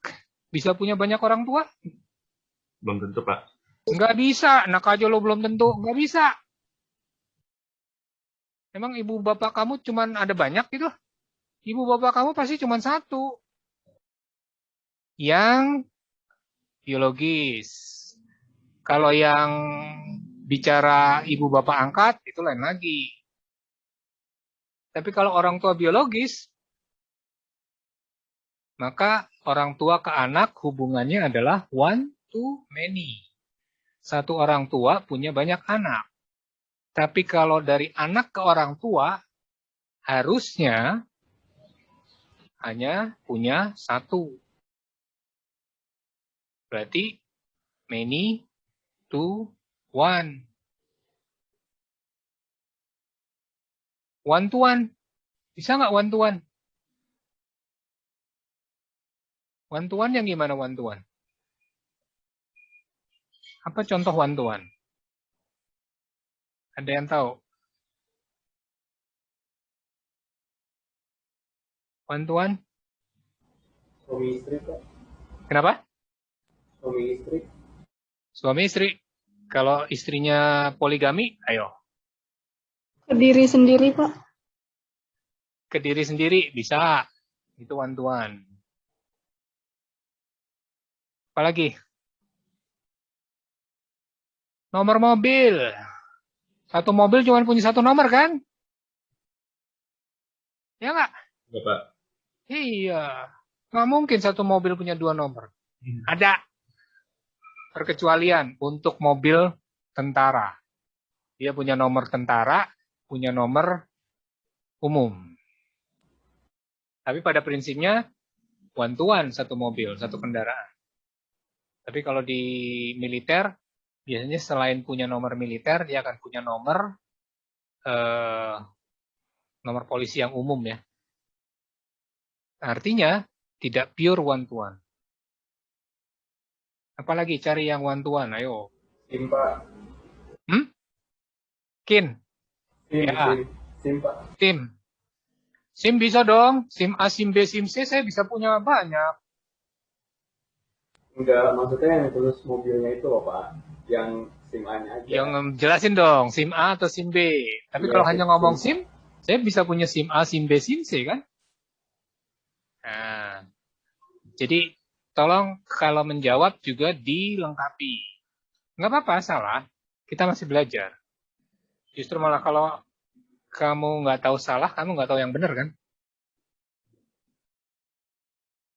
bisa punya banyak orang tua? Belum tentu, Pak. Nggak bisa. Anak aja lo belum tentu. Nggak bisa. Emang ibu bapak kamu cuman ada banyak gitu? Ibu bapak kamu pasti cuman satu. Yang biologis. Kalau yang bicara ibu bapak angkat, itu lain lagi. Tapi kalau orang tua biologis, maka orang tua ke anak hubungannya adalah one to many. Satu orang tua punya banyak anak. Tapi kalau dari anak ke orang tua, harusnya hanya punya satu. Berarti many to one. One to one. Bisa nggak one to one? One to one yang gimana one to one? Apa contoh one to one? Ada yang tahu? One to one? Suami istri, Pak. Kenapa? Suami istri. Suami istri. Kalau istrinya poligami, ayo. Ke diri sendiri, Pak. Ke diri sendiri, bisa. Itu one to one. Apalagi? Nomor mobil. Satu mobil cuma punya satu nomor kan? Ya nggak? Ya, Pak. Iya. Nggak mungkin satu mobil punya dua nomor. Ada perkecualian untuk mobil tentara. Dia punya nomor tentara, punya nomor umum. Tapi pada prinsipnya one to one satu mobil, satu kendaraan. Tapi kalau di militer, biasanya selain punya nomor militer, dia akan punya nomor nomor polisi yang umum ya. Artinya tidak pure one to one. Apalagi cari yang one to one, ayo. SIM, Pak. Kin, SIM, Ya. SIM, Pak. SIM. SIM bisa dong. SIM A, SIM B, SIM C saya bisa punya banyak. Enggak, maksudnya yang tulis mobilnya itu loh, Pak. Yang SIM A-nya aja. Yang jelasin dong, SIM A atau SIM B. Tapi Iya, kalau SIM hanya ngomong SIM, saya bisa punya SIM A, SIM B, SIM C kan? Nah, jadi tolong kalau menjawab juga dilengkapi. Nggak apa-apa, salah. Kita masih belajar. Justru malah kalau kamu nggak tahu salah, kamu nggak tahu yang benar kan?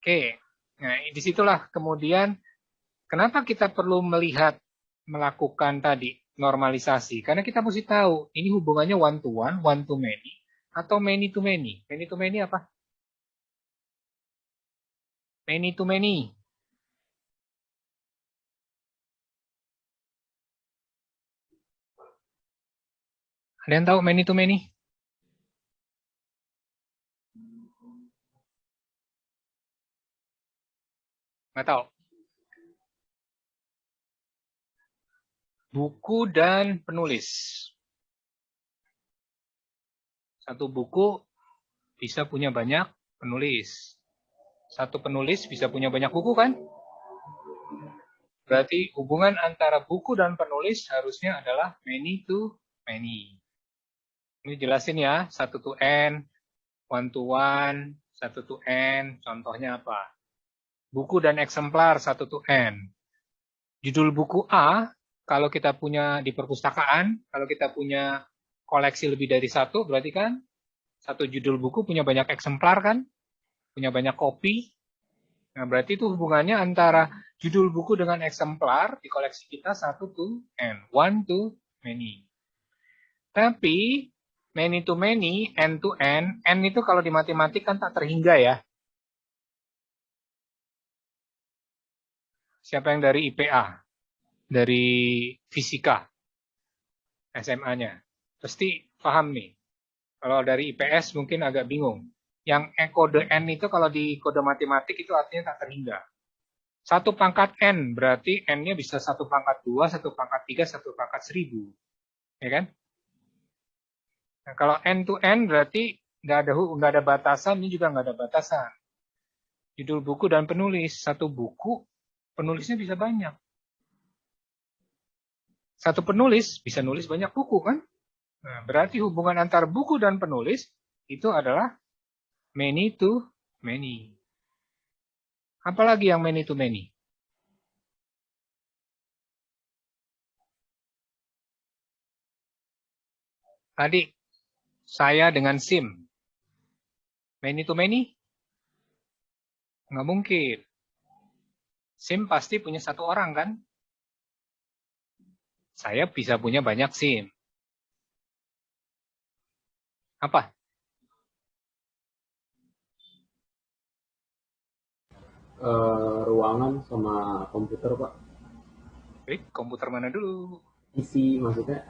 Oke, nah disitulah kemudian kenapa kita perlu melakukan tadi normalisasi? Karena kita mesti tahu ini hubungannya one to many, atau many to many. Many to many apa? Many to many. Ada yang tahu many to many? Nggak tahu. Buku dan penulis. Satu buku bisa punya banyak penulis. Satu penulis bisa punya banyak buku kan? Berarti hubungan antara buku dan penulis harusnya adalah many to many. Ini jelasin ya, 1 to N, 1 to 1, 1 to N, contohnya apa? Buku dan eksemplar 1 to N. Judul buku A, kalau kita punya di perpustakaan, kalau kita punya koleksi lebih dari satu, berarti kan satu judul buku punya banyak eksemplar kan? Punya banyak kopi. Nah, berarti itu hubungannya antara judul buku dengan eksemplar di koleksi kita 1 to N, 1 to many. Tapi many to many, N to N itu kalau di matematik kan tak terhingga ya. Siapa yang dari IPA? Dari fisika? SMA-nya? Pasti paham nih. Kalau dari IPS mungkin agak bingung. Yang kode N itu kalau di kode matematik itu artinya tak terhingga. 1 pangkat N, berarti N-nya bisa 1 pangkat 2, 1 pangkat 3, 1 pangkat 1000. Ya kan? Nah, kalau N to N berarti nggak ada batasan, ini juga nggak ada batasan. Judul buku dan penulis. Satu buku, penulisnya bisa banyak. Satu penulis bisa nulis banyak buku, kan? Nah, berarti hubungan antar buku dan penulis itu adalah many to many. Apalagi yang many to many? Tadi, saya dengan SIM. Many to many? Nggak mungkin. SIM pasti punya 1 orang, kan? Saya bisa punya banyak SIM. Apa? Ruangan sama komputer, Pak. Komputer mana dulu? PC maksudnya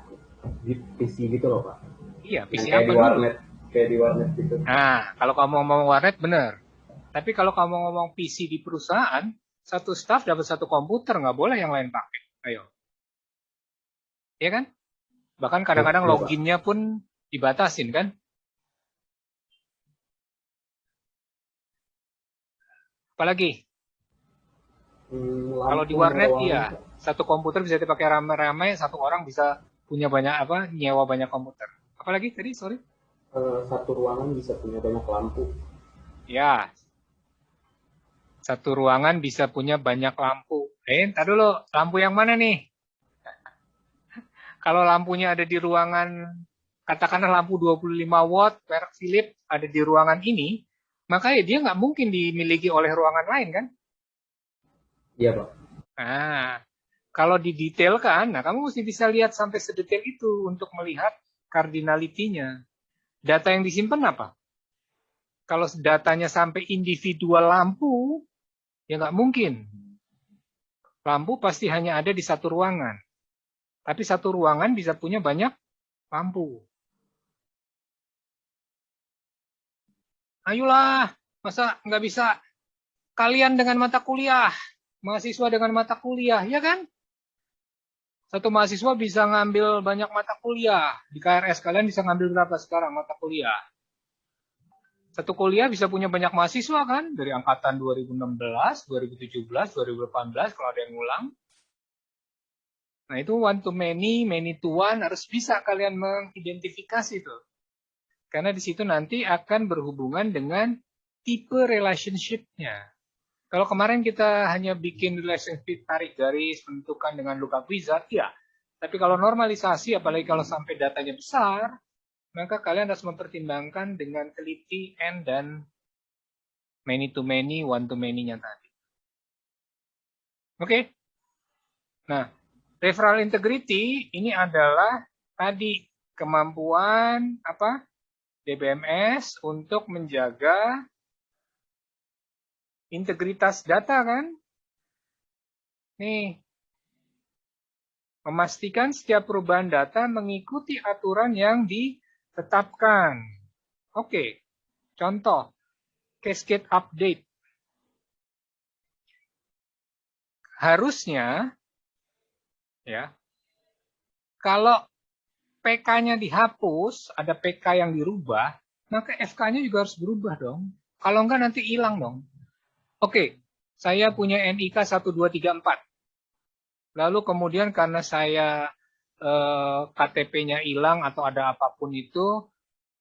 di PC gitu loh, Pak. Iya, PC Yang apa dulu? Kayak di warnet gitu. Nah, kalau kamu ngomong warnet, benar. Tapi kalau kamu ngomong PC di perusahaan, satu staff dapat 1 komputer, nggak boleh yang lain pakai. Ayo. Iya kan? Bahkan kadang-kadang loginnya pun dibatasin, kan? Apalagi? Kalau di warnet, iya. 1 komputer bisa dipakai ramai-ramai, 1 orang bisa punya banyak nyewa banyak komputer. Apalagi tadi, sorry? 1 ruangan bisa punya banyak lampu. Ya. 1 ruangan bisa punya banyak lampu. Ntar dulu, lampu yang mana nih? Kalau lampunya ada di ruangan, katakanlah lampu 25 watt, merek Philips, ada di ruangan ini, maka ya dia nggak mungkin dimiliki oleh ruangan lain, kan? Iya, Pak. Nah, kalau didetailkan, nah kamu mesti bisa lihat sampai sedetail itu untuk melihat cardinality-nya. Data yang disimpan apa? Kalau datanya sampai individual lampu, ya nggak mungkin. Lampu pasti hanya ada di 1 ruangan. Tapi 1 ruangan bisa punya banyak lampu. Ayolah, masa nggak bisa kalian dengan mata kuliah, mahasiswa dengan mata kuliah, ya kan? 1 mahasiswa bisa ngambil banyak mata kuliah. Di KRS kalian bisa ngambil berapa sekarang mata kuliah? 1 kuliah bisa punya banyak mahasiswa, kan? Dari angkatan 2016, 2017, 2018, kalau ada yang ngulang. Nah, itu one to many, many to one, harus bisa kalian mengidentifikasi itu. Karena di situ nanti akan berhubungan dengan tipe relationship-nya. Kalau kemarin kita hanya bikin relationship tarik garis, menentukan dengan lookup wizard, ya. Tapi kalau normalisasi, apalagi kalau sampai datanya besar, maka kalian harus mempertimbangkan dengan teliti N dan many to many, one to many-nya tadi. Oke? Nah, referral integrity ini adalah tadi kemampuan DBMS untuk menjaga integritas data, kan? Nih, memastikan setiap perubahan data mengikuti aturan yang ditetapkan. Oke, contoh cascade update. Harusnya ya, kalau PK-nya dihapus, ada PK yang dirubah, maka FK-nya juga harus berubah dong. Kalau enggak nanti hilang dong. Oke, saya punya NIK 1234. Lalu kemudian karena saya KTP-nya hilang atau ada apapun itu,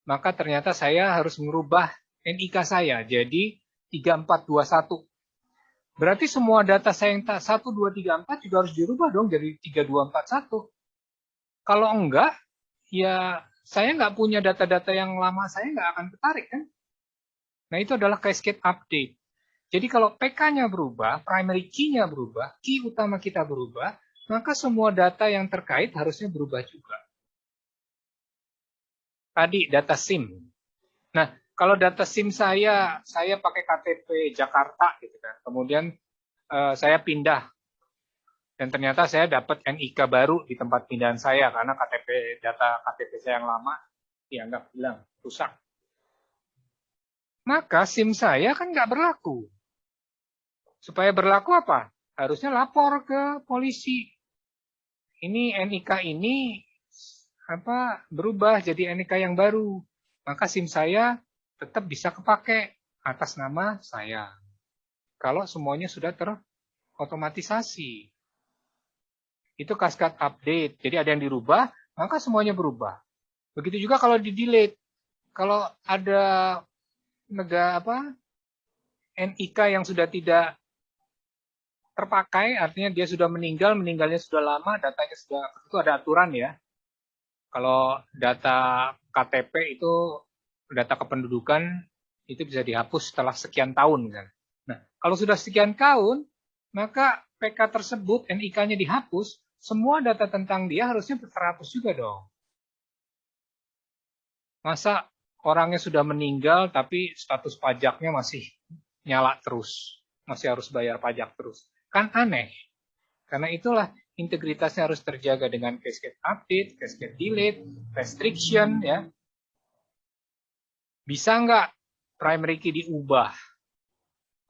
maka ternyata saya harus merubah NIK saya jadi 3421. Berarti semua data saya yang 1234 juga harus dirubah dong jadi 3241. Kalau enggak, ya saya nggak punya data-data yang lama, saya nggak akan ketarik, kan? Nah, itu adalah cascade update. Jadi kalau PK-nya berubah, primary key-nya berubah, key utama kita berubah, maka semua data yang terkait harusnya berubah juga. Tadi data SIM. Nah, kalau data SIM saya pakai KTP Jakarta gitu kan. Kemudian saya pindah dan ternyata saya dapat NIK baru di tempat pindahan saya karena data KTP saya yang lama dianggap hilang, rusak. Maka SIM saya kan nggak berlaku. Supaya berlaku apa? Harusnya lapor ke polisi. Ini NIK ini berubah jadi NIK yang baru. Maka SIM saya tetap bisa kepake atas nama saya. Kalau semuanya sudah terotomatisasi. Itu cascade update. Jadi ada yang dirubah, maka semuanya berubah. Begitu juga kalau di-delete. Kalau ada NIK yang sudah tidak terpakai, artinya dia sudah meninggalnya sudah lama, datanya sudah, itu ada aturan ya. Kalau data KTP itu, data kependudukan, itu bisa dihapus setelah sekian tahun. Misalnya. Nah, kalau sudah sekian tahun, maka PK tersebut, NIK-nya dihapus, semua data tentang dia harusnya terhapus juga dong. Masa orangnya sudah meninggal, tapi status pajaknya masih nyala terus, masih harus bayar pajak terus. Kan aneh. Karena itulah integritasnya harus terjaga dengan cascade update, cascade delete, restriction, ya. Bisa nggak primary key diubah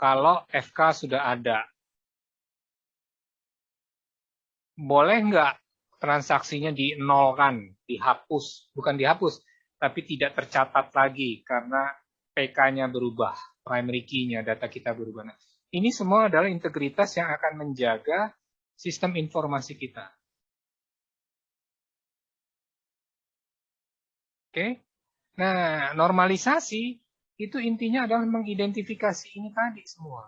kalau FK sudah ada? Boleh nggak transaksinya dinolkan, dihapus? Bukan dihapus, tapi tidak tercatat lagi karena PK-nya berubah, primary key-nya, data kita berubah. Nah, ini semua adalah integritas yang akan menjaga sistem informasi kita. Oke? Nah, normalisasi itu intinya adalah mengidentifikasi ini tadi semua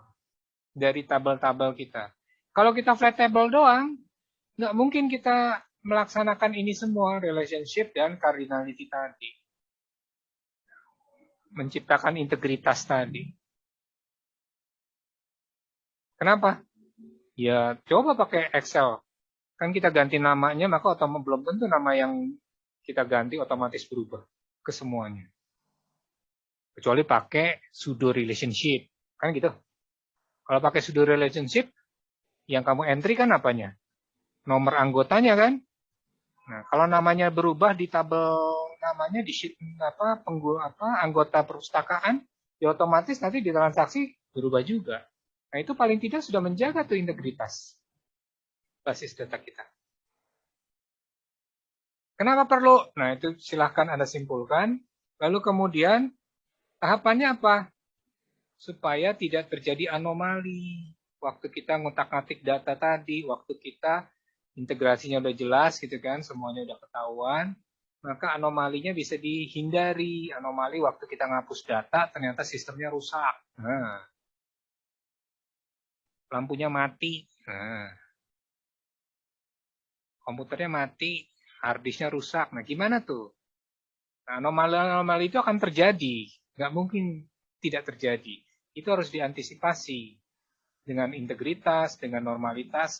dari tabel-tabel kita. Kalau kita flat table doang, nggak mungkin kita melaksanakan ini semua, relationship dan cardinality tadi. Menciptakan integritas tadi. Kenapa? Ya, coba pakai Excel. Kan kita ganti namanya, maka belum tentu nama yang kita ganti otomatis berubah ke semuanya. Kecuali pakai pseudo relationship. Kan gitu. Kalau pakai pseudo relationship, yang kamu entry kan apanya? Nomor anggotanya kan? Nah, kalau namanya berubah di tabel namanya di sheet anggota perpustakaan, ya otomatis nanti di transaksi berubah juga. Nah, itu paling tidak sudah menjaga tuh integritas basis data kita. Kenapa perlu? Nah, itu silahkan Anda simpulkan. Lalu kemudian tahapannya apa? Supaya tidak terjadi anomali. Waktu kita ngutak-ngatik data tadi, waktu kita integrasinya udah jelas gitu kan, semuanya udah ketahuan, maka anomalinya bisa dihindari. Anomali waktu kita ngapus data, ternyata sistemnya rusak. Nah, lampunya mati. Nah, komputernya mati, harddisknya rusak. Nah, gimana tuh? Nah, anomali-anomali itu akan terjadi. Nggak mungkin tidak terjadi. Itu harus diantisipasi dengan integritas, dengan normalitas,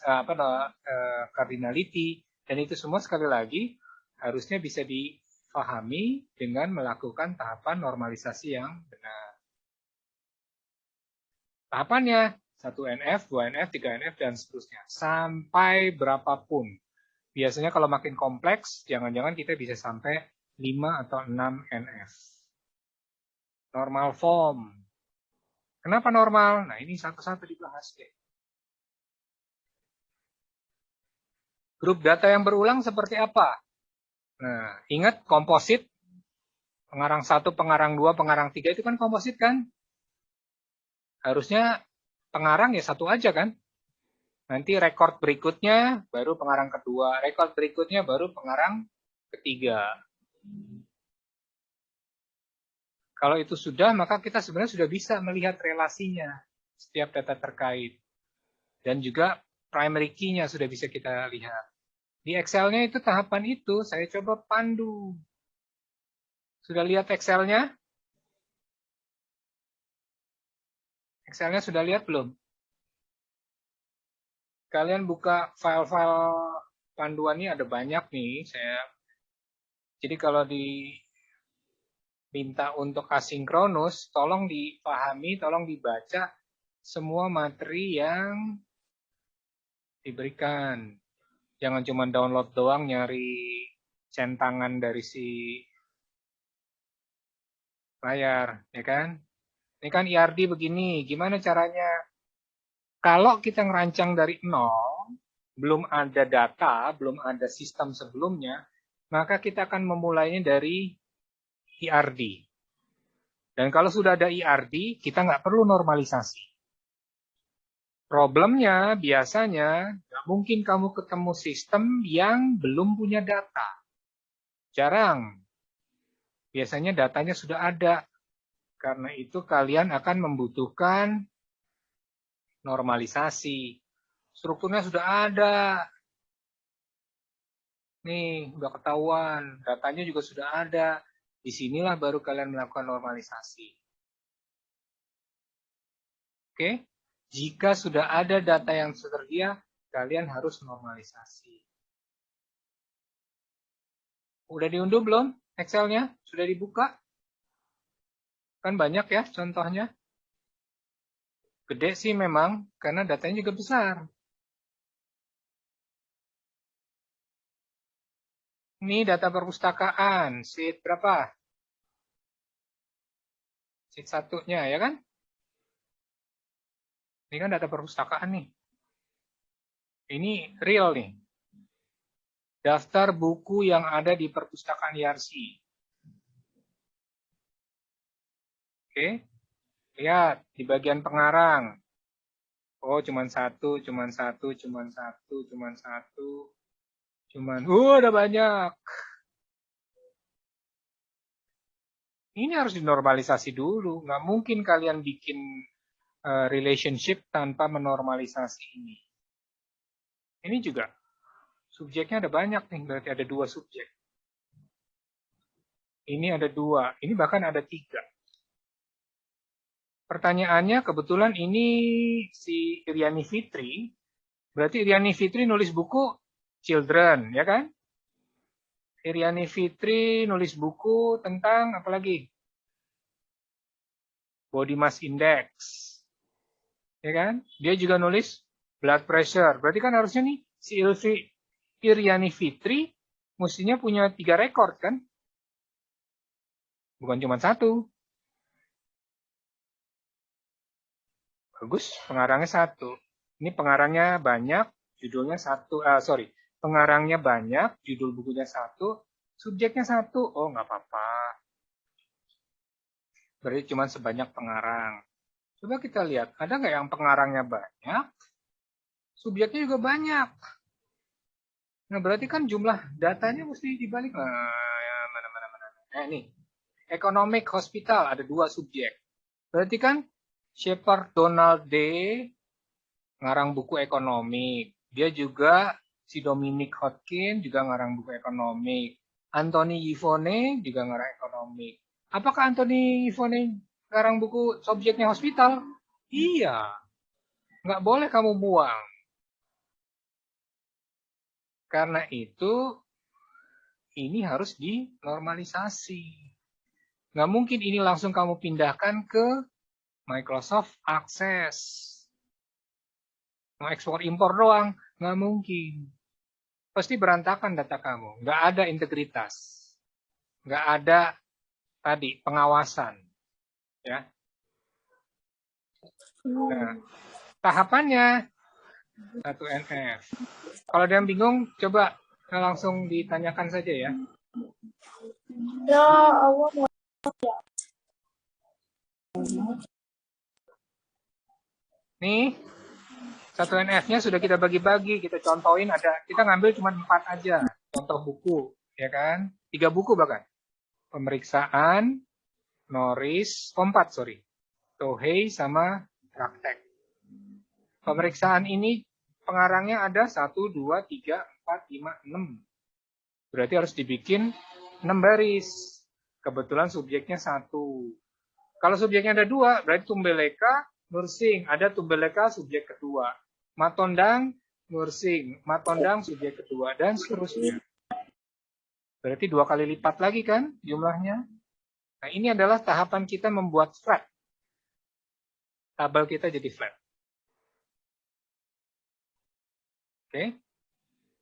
cardinality, dan itu semua sekali lagi harusnya bisa dipahami dengan melakukan tahapan normalisasi yang benar. Tahapannya 1NF, 2NF, 3NF, dan seterusnya. Sampai berapapun. Biasanya kalau makin kompleks, jangan-jangan kita bisa sampai 5 atau 6 NF. Normal form. Kenapa normal? Nah, ini satu-satu dibahas deh. Grup data yang berulang seperti apa? Nah, ingat komposit. Pengarang 1, pengarang 2, pengarang 3 itu kan komposit kan? Harusnya pengarang ya satu aja kan? Nanti record berikutnya baru pengarang kedua, record berikutnya baru pengarang ketiga. Kalau itu sudah, maka kita sebenarnya sudah bisa melihat relasinya setiap data terkait. Dan juga primary key-nya sudah bisa kita lihat. Di Excel-nya itu tahapan itu, saya coba pandu. Sudah lihat Excel-nya? Excel-nya sudah lihat belum? Kalian buka file-file panduannya ada banyak nih. Jadi kalau diminta untuk asinkronus, tolong dipahami, tolong dibaca semua materi yang diberikan. Jangan cuma download doang nyari centangan dari si layar, ya kan? Ini kan IRD begini, gimana caranya? Kalau kita ngerancang dari nol, belum ada data, belum ada sistem sebelumnya, maka kita akan memulainya dari IRD. Dan kalau sudah ada IRD, kita nggak perlu normalisasi. Problemnya biasanya nggak mungkin kamu ketemu sistem yang belum punya data. Jarang. Biasanya datanya sudah ada. Karena itu kalian akan membutuhkan normalisasi. Strukturnya sudah ada. Nih, udah ketahuan. Datanya juga sudah ada. Disinilah baru kalian melakukan normalisasi. Oke? Jika sudah ada data yang tersedia, kalian harus normalisasi. Udah diunduh belum Excel-nya? Sudah dibuka? Kan banyak ya contohnya. Gede sih memang, karena datanya juga besar. Ini data perpustakaan, sheet berapa? Sheet satunya, ya kan? Ini kan data perpustakaan nih. Ini real nih. Daftar buku yang ada di perpustakaan YRC. Oke. Lihat di bagian pengarang. Oh, cuman satu. Ada banyak. Ini harus dinormalisasi dulu. Nggak mungkin kalian bikin relationship tanpa menormalisasi ini. Ini juga. Subjeknya ada banyak nih, berarti ada 2 subjek. Ini ada 2, ini bahkan ada 3. Pertanyaannya kebetulan ini si Iriani Fitri, berarti Iriani Fitri nulis buku Children, ya kan? Iriani Fitri nulis buku tentang apa lagi? Body Mass Index, ya kan? Dia juga nulis blood pressure, berarti kan harusnya nih si Iriani Fitri mestinya punya 3 rekor kan? Bukan cuma 1. Bagus, pengarangnya 1. Ini pengarangnya banyak, judulnya 1. Pengarangnya banyak, judul bukunya 1, subjeknya 1. Oh, nggak apa-apa. Berarti cuma sebanyak pengarang. Coba kita lihat, ada nggak yang pengarangnya banyak, subjeknya juga banyak. Nah, berarti kan jumlah datanya mesti dibalik. Ya, mana. Nih, Economic Hospital ada 2 subjek. Berarti kan Shepard Donald D. ngarang buku ekonomi. Dia juga, si Dominic Hodgkin juga ngarang buku ekonomi. Anthony Yvonne juga ngarang ekonomi. Apakah Anthony Yvonne ngarang buku subjeknya hospital? Iya. Nggak boleh kamu buang. Karena itu, ini harus dinormalisasi. Nggak mungkin ini langsung kamu pindahkan ke Microsoft Access. Mau ekspor impor doang, nggak mungkin. Pasti berantakan data kamu, nggak ada integritas, nggak ada tadi pengawasan, ya. Nah, tahapannya 1NF. Kalau ada yang bingung, coba langsung ditanyakan saja ya. Ya Allah. Nih, 1NF-nya sudah kita bagi-bagi, kita contohin ada, kita ngambil cuma 4 aja, contoh buku, ya kan? 3 buku bahkan. Pemeriksaan, Norris, 4, Tohei sama praktek. Pemeriksaan ini pengarangnya ada 1, 2, 3, 4, 5, 6. Berarti harus dibikin 6 baris. Kebetulan subjeknya 1. Kalau subjeknya ada 2, berarti Tumbeleka, Nursing, ada Tumbeleka subjek kedua. Matondang, Nursing, Matondang subjek kedua, dan seterusnya. Berarti 2 kali lipat lagi kan jumlahnya. Nah, ini adalah tahapan kita membuat flat. Tabel kita jadi flat. Oke.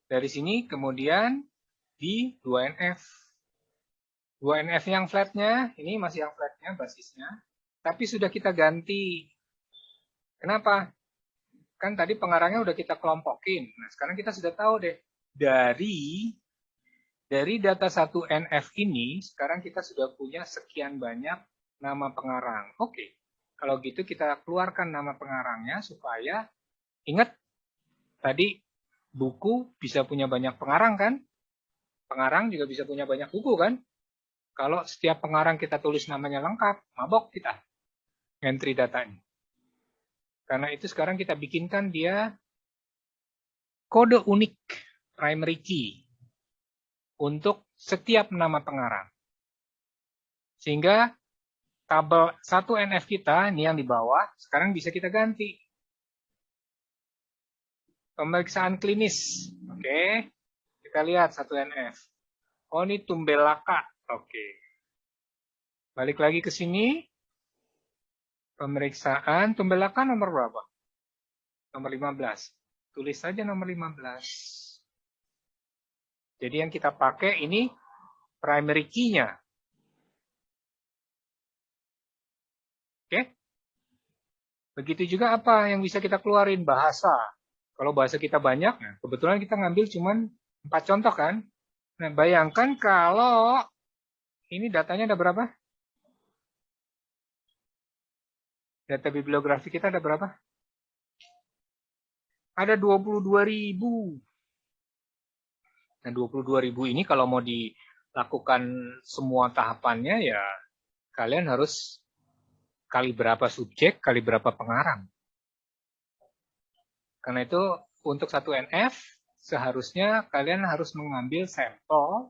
Dari sini kemudian di 2NF. 2NF yang flatnya, ini masih yang flatnya basisnya. Tapi sudah kita ganti. Kenapa? Kan tadi pengarangnya udah kita kelompokin. Nah, sekarang kita sudah tahu deh. Dari data 1NF ini, sekarang kita sudah punya sekian banyak nama pengarang. Oke, kalau gitu kita keluarkan nama pengarangnya supaya, ingat, tadi buku bisa punya banyak pengarang kan? Pengarang juga bisa punya banyak buku kan? Kalau setiap pengarang kita tulis namanya lengkap, mabok kita entry datanya. Karena itu sekarang kita bikinkan dia kode unik primary key untuk setiap nama pengarang. Sehingga tabel 1NF kita, ini yang di bawah, sekarang bisa kita ganti. Pemeriksaan klinis. Oke, kita lihat 1NF. Oh, ini Tumbelaka. Oke. Balik lagi ke sini. Pemeriksaan Tumbelaka nomor berapa? Nomor 15. Tulis saja nomor 15. Jadi yang kita pakai ini primary key-nya. Oke. Begitu juga apa yang bisa kita keluarin? Bahasa. Kalau bahasa kita banyak, nah kebetulan kita ngambil cuman 4 contoh kan. Nah, bayangkan kalau ini datanya ada berapa? Data bibliografi kita ada berapa? Ada 22.000. Nah, 22.000 ini kalau mau dilakukan semua tahapannya ya kalian harus kali berapa subjek, kali berapa pengarang. Karena itu untuk 1NF seharusnya kalian harus mengambil sampel,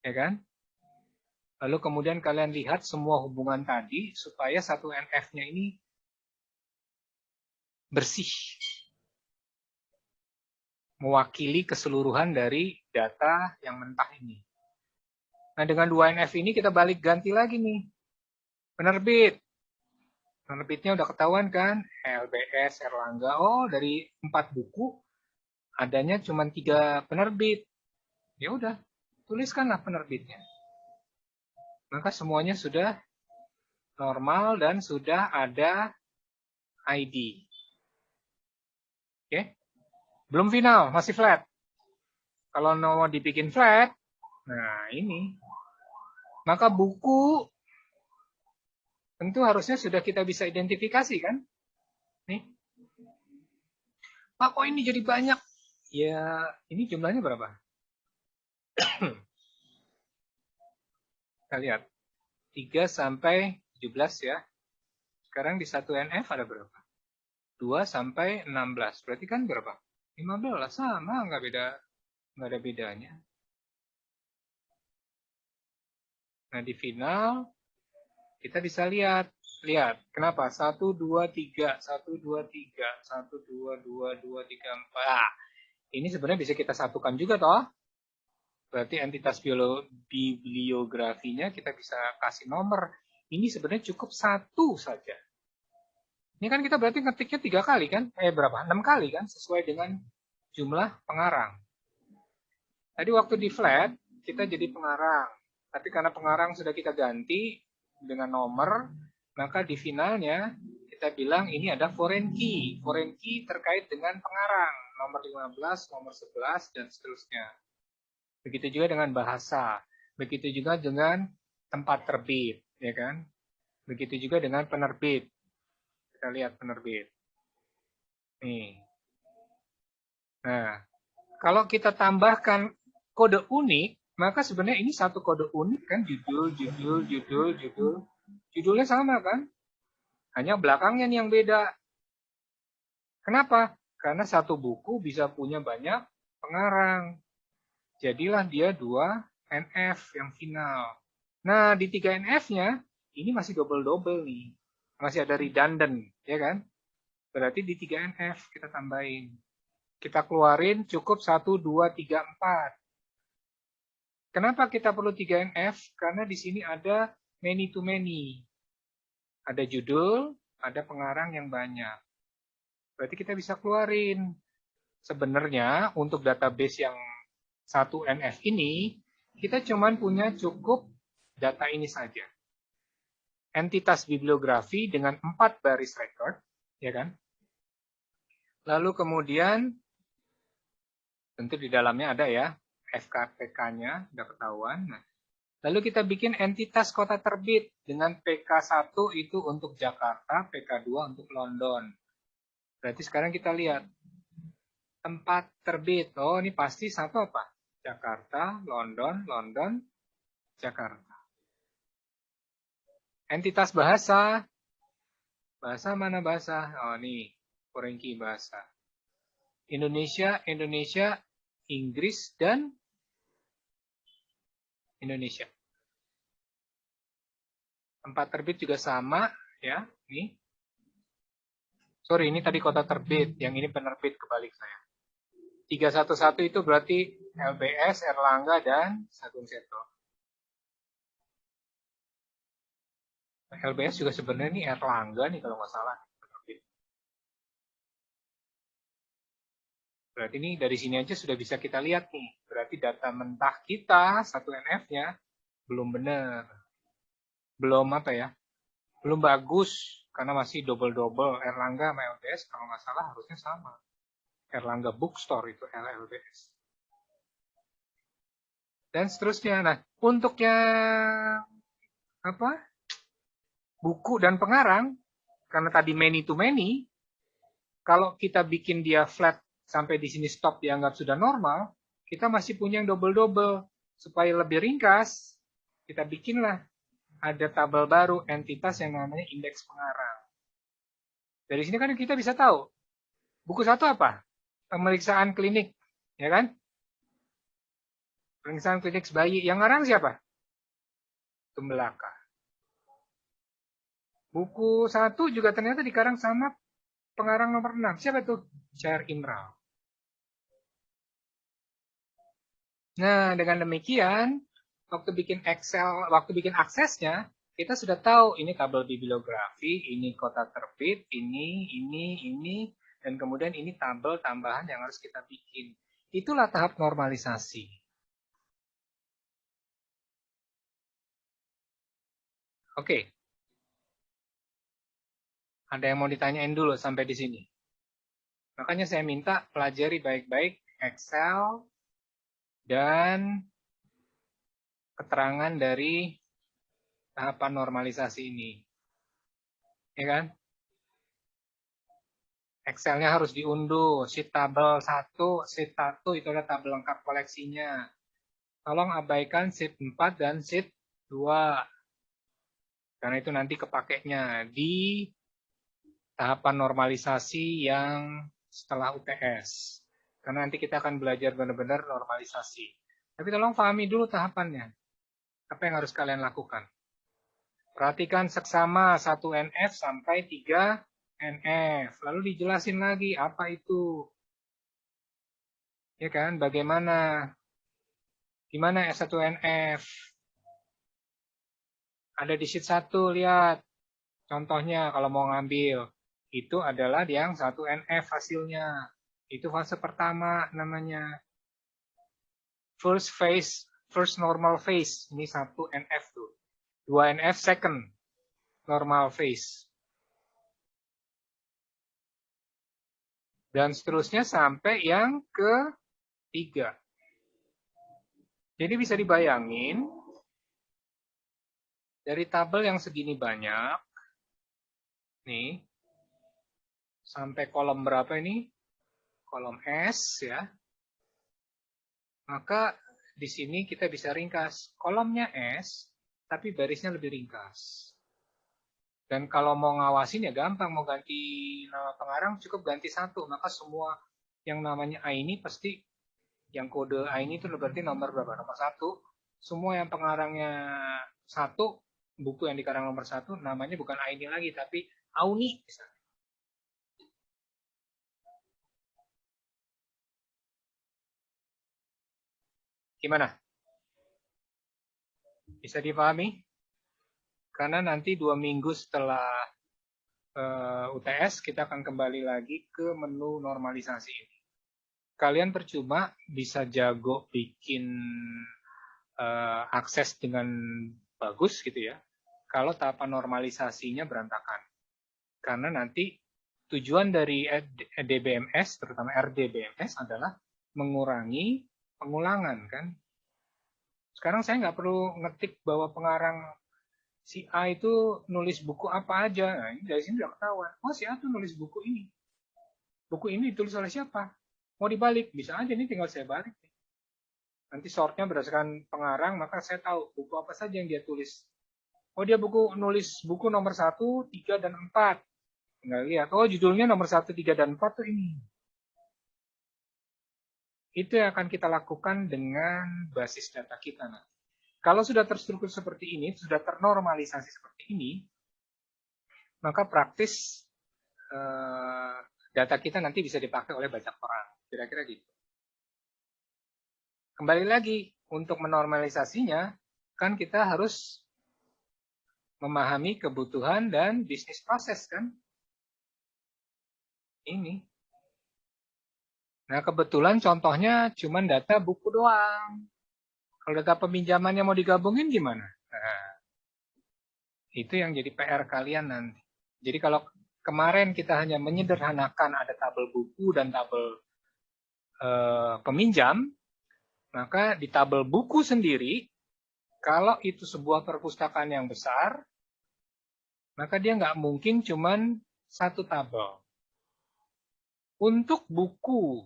ya kan? Lalu kemudian kalian lihat semua hubungan tadi supaya 1NF-nya ini bersih. Mewakili keseluruhan dari data yang mentah ini. Nah, dengan 2NF ini kita balik ganti lagi nih. Penerbit. Penerbitnya udah ketahuan kan? LBS, Erlangga. Oh, dari 4 buku adanya cuma 3 penerbit. Ya udah, tuliskanlah penerbitnya. Maka semuanya sudah normal dan sudah ada ID. Oke? Belum final, masih flat. Kalau mau dibikin flat, nah ini. Maka buku tentu harusnya sudah kita bisa identifikasi kan? Nih. Pak, kok ini jadi banyak? Ya, ini jumlahnya berapa? Kita lihat. 3 sampai 17 ya. Sekarang di 1NF ada berapa? 2 sampai 16. Berarti kan berapa? 15 sama, nggak ada bedanya. Nah, di final kita bisa lihat kenapa 1 2 3 1 2 3 1 2 2 2 3 4. Nah, ini sebenarnya bisa kita satukan juga toh. Berarti entitas bibliografinya kita bisa kasih nomor. Ini sebenarnya cukup 1 saja. Ini kan kita berarti ngetiknya 3 kali kan? Berapa? 6 kali kan? Sesuai dengan jumlah pengarang. Tadi waktu di flat, kita jadi pengarang. Tapi karena pengarang sudah kita ganti dengan nomor, maka di finalnya kita bilang ini ada foreign key. Foreign key terkait dengan pengarang. Nomor 15, nomor 11, dan seterusnya. Begitu juga dengan bahasa. Begitu juga dengan tempat terbit. Ya kan? Begitu juga dengan penerbit. Kita lihat penerbit. Nih. Nah, kalau kita tambahkan kode unik, maka sebenarnya ini satu kode unik kan, judul. Judulnya sama kan? Hanya belakangnya nih yang beda. Kenapa? Karena satu buku bisa punya banyak pengarang. Jadilah dia 2NF yang final. Nah, di 3NF-nya, ini masih double-double nih. Masih ada redundant, ya kan? Berarti di 3NF kita tambahin. Kita keluarin cukup 1, 2, 3, 4. Kenapa kita perlu 3NF? Karena di sini ada many to many. Ada judul, ada pengarang yang banyak. Berarti kita bisa keluarin. Sebenarnya untuk database yang 1NF ini, kita cuma punya cukup data ini saja. Entitas bibliografi dengan 4 baris record, ya kan? Lalu kemudian, tentu di dalamnya ada ya, FKPK-nya, udah ketahuan. Nah, lalu kita bikin entitas kota terbit dengan PK1 itu untuk Jakarta, PK2 untuk London. Berarti sekarang kita lihat tempat terbit. Oh, ini pasti satu apa? Jakarta, London, London, Jakarta. Entitas bahasa. Bahasa mana bahasa? Oh, ini Foreign bahasa. Indonesia, Indonesia, Inggris, dan Indonesia. Tempat terbit juga sama, ya. Ini. Sorry, ini tadi kota terbit. Yang ini penerbit, kebalik saya. 311 itu berarti LBS, Erlangga, dan Sagung Seto. LBS juga sebenarnya ini Erlangga nih kalau nggak salah. Berarti ini dari sini aja sudah bisa kita lihat nih. Berarti data mentah kita, 1NF-nya, belum benar. Belum apa ya? Belum bagus. Karena masih double-double. Erlangga sama LBS kalau nggak salah harusnya sama. Erlangga Bookstore itu LLBS. Dan seterusnya. Nah, untuk yang apa? Buku dan pengarang, karena tadi many to many, kalau kita bikin dia flat sampai di sini stop dianggap sudah normal, kita masih punya yang double-double. Supaya lebih ringkas, kita bikinlah ada tabel baru, entitas yang namanya indeks pengarang. Dari sini kan kita bisa tahu, buku satu apa? Pemeriksaan klinik, ya kan? Pemeriksaan klinik bayi. Yang ngarang siapa? Tumbelaka. Buku satu juga ternyata dikarang sama pengarang nomor 6. Siapa tuh? Syair Imral. Nah, dengan demikian, waktu bikin Excel, waktu bikin aksesnya, kita sudah tahu ini tabel bibliografi, ini kota terbit, ini, dan kemudian ini tabel tambahan yang harus kita bikin. Itulah tahap normalisasi. Oke. Ada yang mau ditanyain dulu sampai di sini. Makanya saya minta pelajari baik-baik Excel dan keterangan dari tahapan normalisasi ini. Ya kan? Excel-nya harus diunduh, sheet tabel 1, sheet 1 itu adalah tabel lengkap koleksinya. Tolong abaikan sheet 4 dan sheet 2. Karena itu nanti kepakainya di tahapan normalisasi yang setelah UTS. Karena nanti kita akan belajar benar-benar normalisasi. Tapi tolong pahami dulu tahapannya. Apa yang harus kalian lakukan? Perhatikan seksama 1NF sampai 3NF. Lalu dijelasin lagi apa itu. Ya kan? Bagaimana? Gimana S1NF? Ada di sheet 1, lihat. Contohnya kalau mau ngambil. Itu adalah yang 1NF hasilnya. Itu fase pertama namanya. First phase, first normal phase. Ini 1NF tuh. 2NF second normal phase. Dan seterusnya sampai yang ketiga. Jadi bisa dibayangin, dari tabel yang segini banyak, nih, sampai kolom berapa ini? Kolom S ya. Maka di sini kita bisa ringkas. Kolomnya S, tapi barisnya lebih ringkas. Dan kalau mau ngawasin ya gampang, mau ganti nama pengarang cukup ganti 1. Maka semua yang namanya A ini pasti, yang kode A ini itu berarti nomor berapa? Nomor 1. Semua yang pengarangnya 1, buku yang dikarang nomor 1, namanya bukan A ini lagi, tapi Auni misalnya. Gimana? Bisa dipahami? Karena nanti 2 minggu setelah UTS, kita akan kembali lagi ke menu normalisasi ini. Kalian percuma bisa jago bikin akses dengan bagus gitu ya, kalau tahapan normalisasinya berantakan. Karena nanti tujuan dari DBMS, terutama RDBMS adalah mengurangi pengulangan kan. Sekarang saya nggak perlu ngetik bahwa pengarang si A itu nulis buku apa aja. Nah, ini dari sini udah ketahuan. Oh, si A tuh nulis buku ini. Buku ini ditulis oleh siapa? Mau dibalik? Bisa aja nih, tinggal saya balik. Nanti sortnya berdasarkan pengarang, maka saya tahu buku apa saja yang dia tulis. Oh, dia nulis buku nomor 1, 3, dan 4. Tinggal lihat. Oh, judulnya nomor 1, 3, dan 4 tuh ini. Itu yang akan kita lakukan dengan basis data kita nanti. Kalau sudah terstruktur seperti ini, sudah ternormalisasi seperti ini, maka praktis data kita nanti bisa dipakai oleh banyak orang. Kira-kira gitu. Kembali lagi, untuk menormalisasinya, kan kita harus memahami kebutuhan dan bisnis proses, kan? Ini. Nah, kebetulan contohnya cuma data buku doang. Kalau data peminjamannya mau digabungin gimana? Nah, itu yang jadi PR kalian nanti. Jadi kalau kemarin kita hanya menyederhanakan ada tabel buku dan tabel peminjam, maka di tabel buku sendiri, kalau itu sebuah perpustakaan yang besar, maka dia nggak mungkin cuma satu tabel. Untuk buku,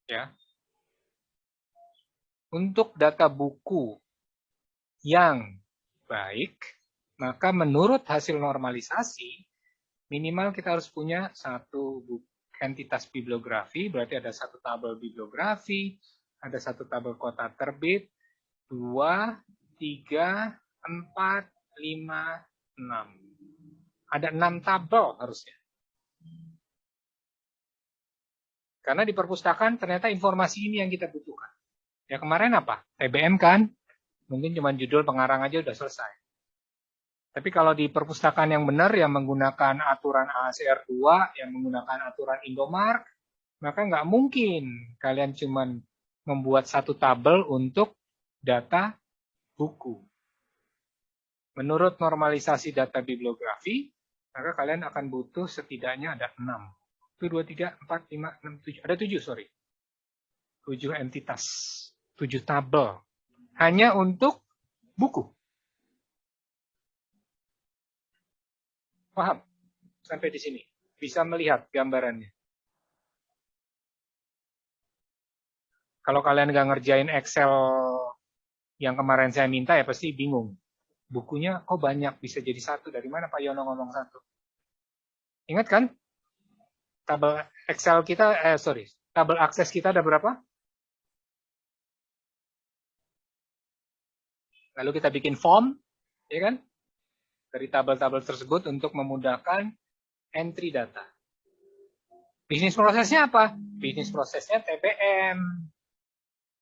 ya, untuk data buku yang baik, maka menurut hasil normalisasi, minimal kita harus punya satu entitas bibliografi, berarti ada satu tabel bibliografi, ada satu tabel kota terbit, 2, 3, 4, 5, 6. Ada 6 tabel harusnya. Karena di perpustakaan ternyata informasi ini yang kita butuhkan. Ya kemarin apa? TBM kan? Mungkin cuma judul pengarang aja udah selesai. Tapi kalau di perpustakaan yang benar, yang menggunakan aturan ASR 2, yang menggunakan aturan Indomark, maka nggak mungkin kalian cuma membuat satu tabel untuk data buku. Menurut normalisasi data bibliografi, maka kalian akan butuh setidaknya ada 6. 1, 2, 3, 4, 5, 6, 7. Ada 7, sorry. 7 entitas. 7 tabel. Hanya untuk buku. Paham? Sampai di sini. Bisa melihat gambarannya. Kalau kalian nggak ngerjain Excel yang kemarin saya minta, ya pasti bingung. Bukunya kok banyak, bisa jadi satu. Dari mana Pak Yono ngomong satu? Ingat kan? Tabel Excel kita, tabel akses kita ada berapa? Lalu kita bikin form, ya kan? Dari tabel-tabel tersebut untuk memudahkan entry data. Bisnis prosesnya apa? Bisnis prosesnya TBM.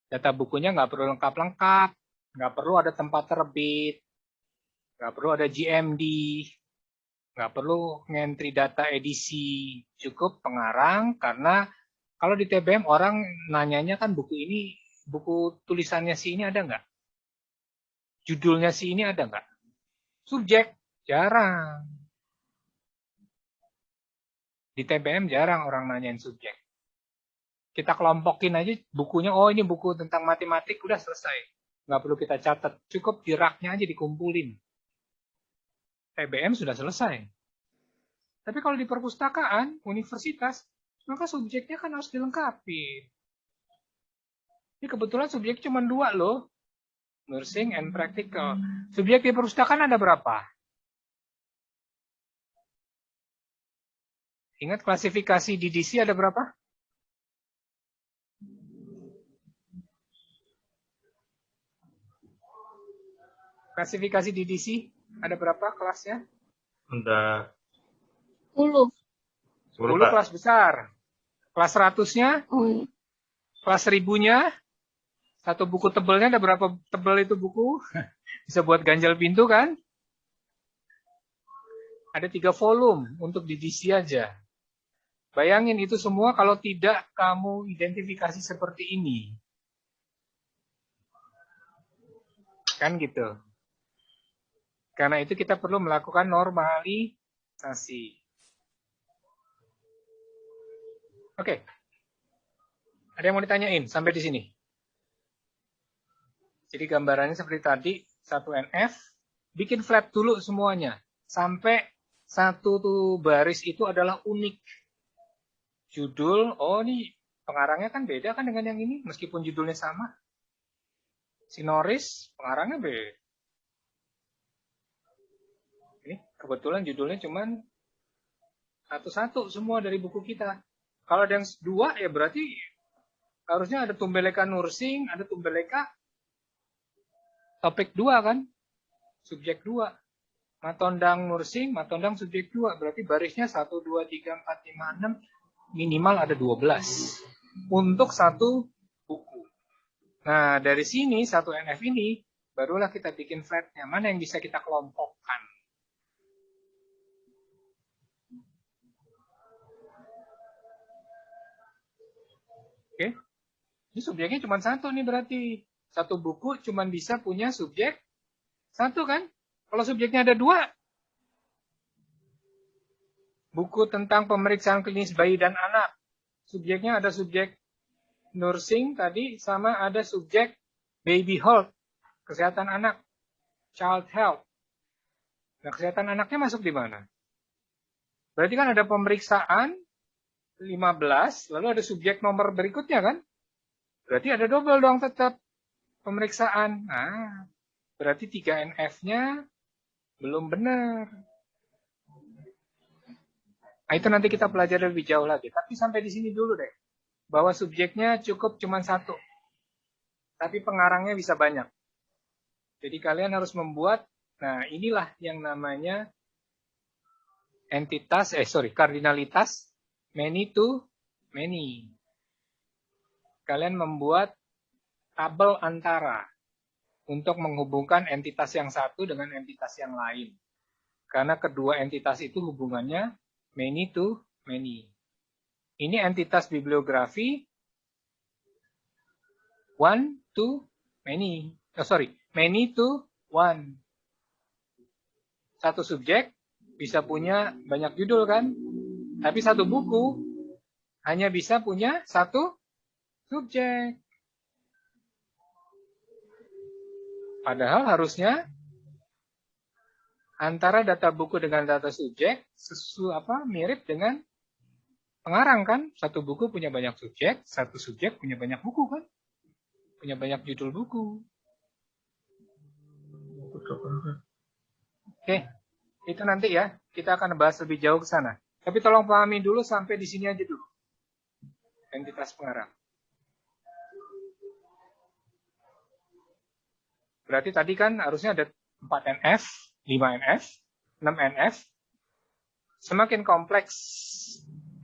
Data bukunya nggak perlu lengkap-lengkap, nggak perlu ada tempat terbit, nggak perlu ada GMD, nggak perlu ngentri data edisi, cukup pengarang, karena kalau di TBM orang nanyanya kan buku ini, buku tulisannya si ini ada nggak? Judulnya si ini ada nggak? Subjek, jarang. Di TBM jarang orang nanyain subjek. Kita kelompokin aja bukunya, oh ini buku tentang matematik, udah selesai. Nggak perlu kita catat, cukup di raknya aja dikumpulin. TBM sudah selesai. Tapi kalau di perpustakaan, universitas, maka subjeknya kan harus dilengkapi. Ini kebetulan subjek cuma 2 loh. Nursing and practical. Subjek di perpustakaan ada berapa? Ingat klasifikasi DDC ada berapa? Klasifikasi DDC ada berapa kelasnya? Ada 10. 10, 10 Pak. kelas besar. Kelas 100-nya, Oh, kelas 1000-nya, satu buku tebelnya ada berapa tebel itu buku? Bisa buat ganjal pintu kan? Ada 3 volume untuk DDC aja. Bayangin itu semua kalau tidak kamu identifikasi seperti ini. Kan gitu. Karena itu kita perlu melakukan normalisasi. Oke. Ada yang mau ditanyain sampai di sini? Jadi gambarannya seperti tadi, 1NF, bikin flat dulu semuanya. Sampai satu tuh baris itu adalah unik. Judul, oh ini pengarangnya kan beda kan dengan yang ini, meskipun judulnya sama. Sinoris, pengarangnya beda. Ini kebetulan judulnya cuman satu-satu semua dari buku kita. Kalau ada yang dua ya berarti harusnya ada Tumbeleka Nursing, ada Tumbeleka topik 2 kan? Subjek 2. Matondang Nursing, Matondang subjek 2. Berarti barisnya 1, 2, 3, 4, 5, 6. Minimal ada 12. Untuk satu buku. Nah, dari sini, 1NF ini, barulah kita bikin flatnya. Mana yang bisa kita kelompokkan? Oke. Ini subjeknya cuma satu nih berarti. Satu buku cuma bisa punya subjek satu kan? Kalau subjeknya ada 2, buku tentang pemeriksaan klinis bayi dan anak. Subjeknya ada subjek nursing tadi, sama ada subjek baby health, kesehatan anak, child health. Nah, kesehatan anaknya masuk di mana? Berarti kan ada pemeriksaan 15, lalu ada subjek nomor berikutnya kan? Berarti ada double dong tetap pemeriksaan. Nah, berarti 3NF-nya belum benar. Nah, itu nanti kita pelajari lebih jauh lagi. Tapi sampai di sini dulu deh. Bahwa subjeknya cukup cuma satu. Tapi pengarangnya bisa banyak. Jadi kalian harus membuat, nah inilah yang namanya kardinalitas many to many. Kalian membuat tabel antara untuk menghubungkan entitas yang satu dengan entitas yang lain. Karena kedua entitas itu hubungannya many to many. Ini entitas bibliografi one to many. Many to one. Satu subjek bisa punya banyak judul kan? Tapi satu buku hanya bisa punya satu subjek. Padahal harusnya antara data buku dengan data subjek mirip dengan pengarang kan? Satu buku punya banyak subjek, satu subjek punya banyak buku kan? Punya banyak judul buku. Oke, itu nanti ya. Kita akan bahas lebih jauh ke sana. Tapi tolong pahami dulu sampai di sini aja dulu. Entitas pengarang. Berarti tadi kan harusnya ada 4NF, 5NF, 6NF. Semakin kompleks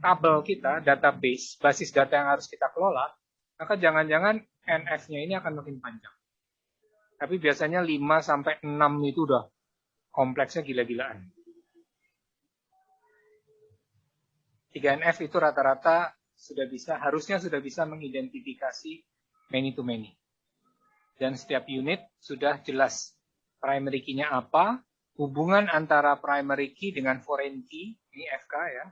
tabel kita, database, basis data yang harus kita kelola, maka jangan-jangan NF-nya ini akan makin panjang. Tapi biasanya 5 sampai 6 itu udah kompleksnya gila-gilaan. 3NF itu rata-rata harusnya sudah bisa mengidentifikasi many to many. Dan setiap unit sudah jelas primary key-nya apa, hubungan antara primary key dengan foreign key, ini FK ya.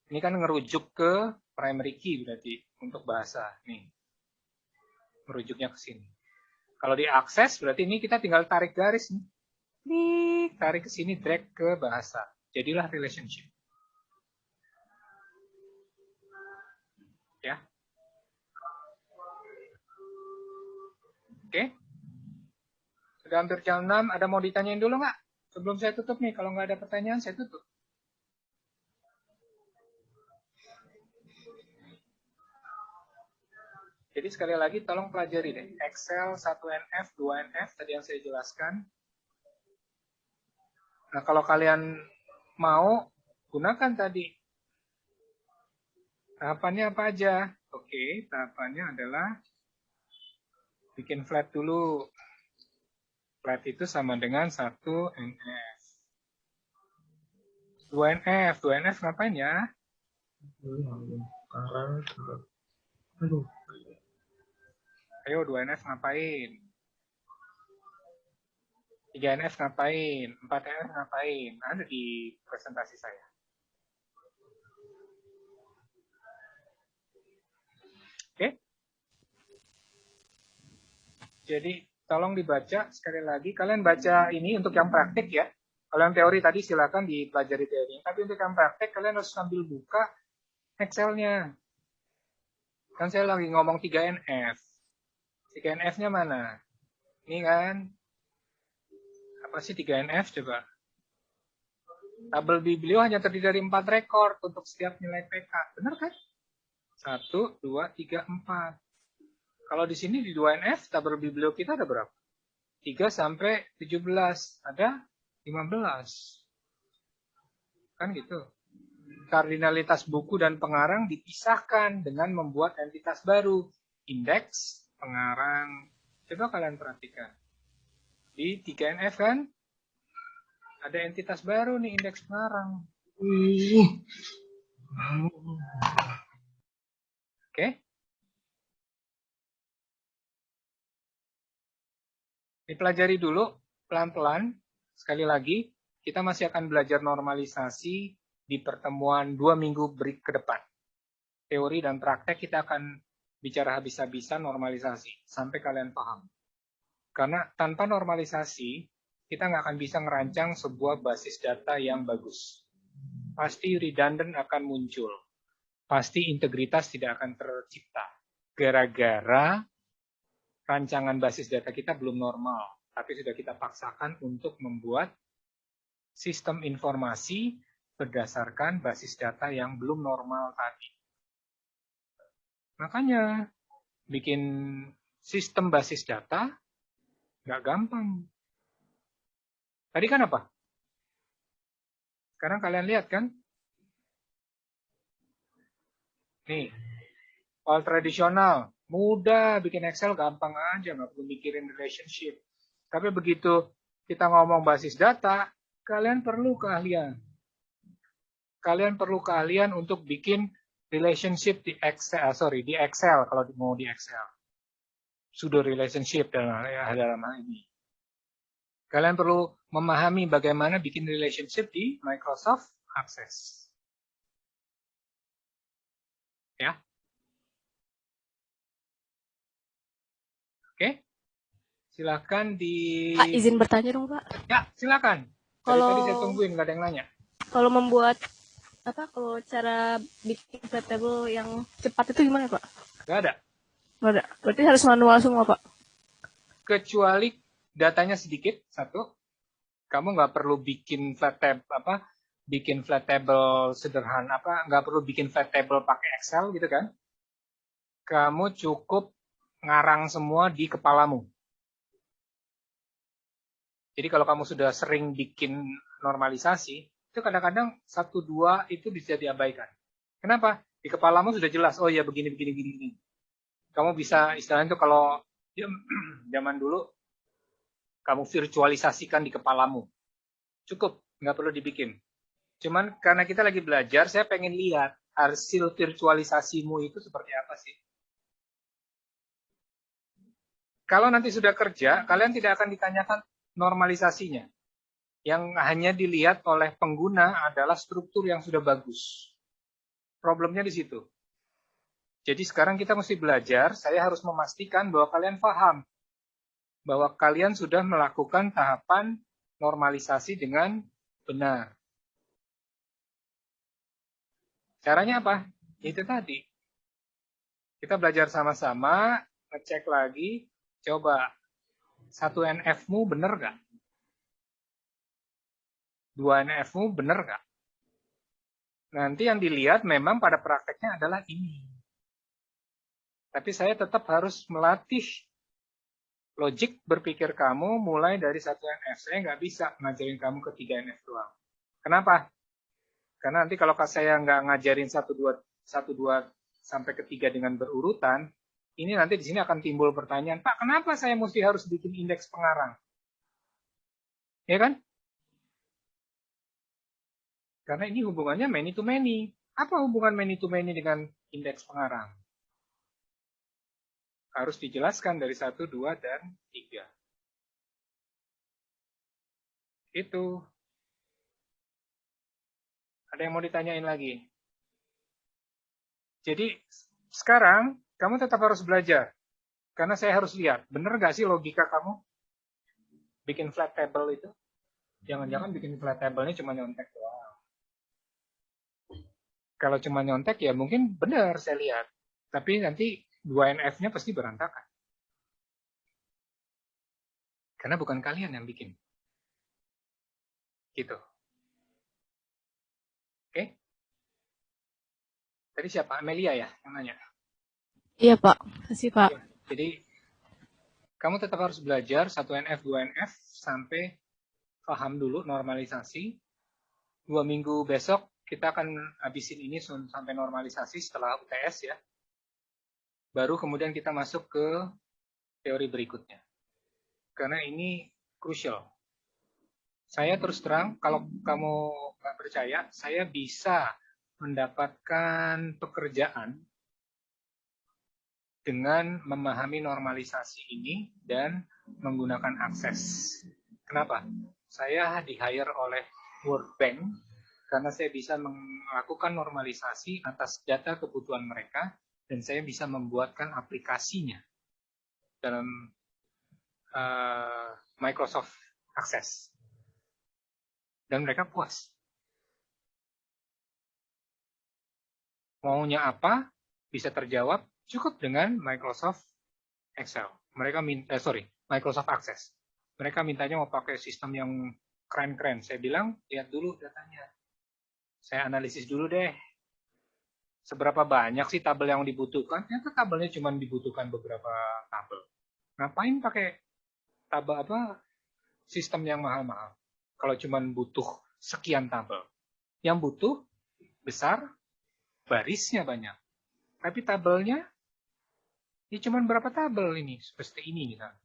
Ini kan ngerujuk ke primary key berarti untuk bahasa. Nih, merujuknya ke sini. Kalau diakses berarti ini kita tinggal tarik garis nih. Nih, tarik ke sini, drag ke bahasa. Jadilah relationship. Ya. Oke. Sudah hampir jam 6, ada mau ditanyain dulu nggak? Sebelum saya tutup nih, kalau nggak ada pertanyaan, saya tutup. Jadi sekali lagi tolong pelajari deh. Excel 1NF, 2NF, tadi yang saya jelaskan. Nah, kalau kalian mau, gunakan tadi. Tahapannya apa aja? Oke, tahapannya adalah bikin flat dulu. Flat itu sama dengan 1NF. 2NF. 2NF ngapain ya? Ayo 2NF ngapain? 3NF ngapain? 4NF ngapain? Ada di presentasi saya. Oke? Jadi tolong dibaca sekali lagi. Kalian baca ini untuk yang praktik ya. Kalau yang teori tadi silakan dipelajari teori. Tapi untuk yang praktek kalian harus sambil buka Excel-nya. Kan saya lagi ngomong 3NF. 3NF-nya mana? Ini kan. Apa sih 3NF coba? Tabel biblio hanya terdiri dari 4 rekor untuk setiap nilai PK. Benar kan? 1, 2, 3, 4. Kalau di sini di 2NF, tabel biblio kita ada berapa? 3 sampai 17. Ada 15. Kan gitu. Kardinalitas buku dan pengarang dipisahkan dengan membuat entitas baru. Indeks, pengarang. Coba kalian perhatikan. Di 3NF kan, ada entitas baru nih, indeks pengarang. Oke. Dipelajari dulu, pelan-pelan. Sekali lagi, kita masih akan belajar normalisasi di pertemuan 2 minggu ke depan. Teori dan praktek kita akan bicara habis-habisan normalisasi, sampai kalian paham. Karena tanpa normalisasi, kita nggak akan bisa ngerancang sebuah basis data yang bagus. Pasti redundant akan muncul. Pasti integritas tidak akan tercipta. Gara-gara rancangan basis data kita belum normal. Tapi sudah kita paksakan untuk membuat sistem informasi berdasarkan basis data yang belum normal tadi. Makanya, bikin sistem basis data nggak gampang. Tadi kan apa? Sekarang kalian lihat kan? Nih, file tradisional, mudah bikin Excel, gampang aja, nggak perlu mikirin relationship. Tapi begitu kita ngomong basis data, kalian perlu keahlian. Kalian perlu keahlian untuk bikin relationship di Excel, di Excel kalau mau di Excel. Pseudo relationship dalam hal ini. Kalian perlu memahami bagaimana bikin relationship di Microsoft Access. Ya. Oke. Silakan di... Pak, izin bertanya dong, Pak. Ya, silakan. Dari tadi saya tungguin, nggak ada yang nanya. Kalau membuat kalau cara bikin flat table yang cepat itu gimana, Pak? Nggak ada. Nggak ada. Berarti harus manual semua, Pak. Kecuali datanya sedikit, satu. Kamu nggak perlu bikin flat table bikin flat table sederhana nggak perlu bikin flat table pakai Excel gitu kan? Kamu cukup ngarang semua di kepalamu. Jadi kalau kamu sudah sering bikin normalisasi, itu kadang-kadang 1-2 itu bisa diabaikan. Kenapa? Di kepalamu sudah jelas, oh ya begini. Kamu bisa, istilahnya itu kalau zaman dulu, kamu virtualisasikan di kepalamu. Cukup, nggak perlu dibikin. Cuman karena kita lagi belajar, saya pengen lihat hasil virtualisasimu itu seperti apa sih. Kalau nanti sudah kerja, kalian tidak akan ditanyakan normalisasinya. Yang hanya dilihat oleh pengguna adalah struktur yang sudah bagus. Problemnya di situ. Jadi sekarang kita mesti belajar, saya harus memastikan bahwa kalian paham. Bahwa kalian sudah melakukan tahapan normalisasi dengan benar. Caranya apa? Itu tadi. Kita belajar sama-sama, ngecek lagi, coba 1NF-mu benar nggak? 2NF-mu benar nggak? Nanti yang dilihat memang pada prakteknya adalah ini. Tapi saya tetap harus melatih logik berpikir kamu mulai dari 1NF. Saya nggak bisa ngajarin kamu ke 3NF doang. Kenapa? Karena nanti kalau saya nggak ngajarin 1-2 sampai ke 3 dengan berurutan, ini nanti di sini akan timbul pertanyaan, Pak, kenapa saya mesti harus bikin indeks pengarang? Ya kan? Karena ini hubungannya many to many. Apa hubungan many to many dengan indeks pengarang? Harus dijelaskan dari 1, 2, dan 3. Itu. Ada yang mau ditanyain lagi? Jadi sekarang kamu tetap harus belajar. Karena saya harus lihat, bener nggak sih logika kamu bikin flat table itu? Jangan-jangan bikin flat table-nya cuma nyontek doang. Kalau cuma nyontek ya mungkin benar saya lihat. Tapi nanti 2NF-nya pasti berantakan. Karena bukan kalian yang bikin. Gitu. Oke? Tadi siapa? Amelia ya yang nanya? Iya, Pak. Kasih, Pak. Jadi, kamu tetap harus belajar 1NF, 2NF, sampai paham dulu normalisasi. 2 minggu besok, kita akan habisin ini sampai normalisasi setelah UTS ya. Baru kemudian kita masuk ke teori berikutnya. Karena ini crucial. Saya terus terang, kalau kamu nggak percaya, saya bisa mendapatkan pekerjaan dengan memahami normalisasi ini dan menggunakan akses. Kenapa? Saya di-hire oleh World Bank karena saya bisa melakukan normalisasi atas data kebutuhan mereka dan saya bisa membuatkan aplikasinya dalam Microsoft Access. Dan mereka puas. Maunya apa? Bisa terjawab cukup dengan Microsoft Excel. Mereka Microsoft Access. Mereka mintanya mau pakai sistem yang keren-keren. Saya bilang, lihat dulu datanya. Saya analisis dulu deh. Seberapa banyak sih tabel yang dibutuhkan? Ternyata tabelnya cuma dibutuhkan beberapa tabel. Ngapain pakai tabel sistem yang mahal-mahal? Kalau cuma butuh sekian tabel. Yang butuh besar, barisnya banyak. Tapi tabelnya, ya cuma berapa tabel ini? Seperti ini misalnya.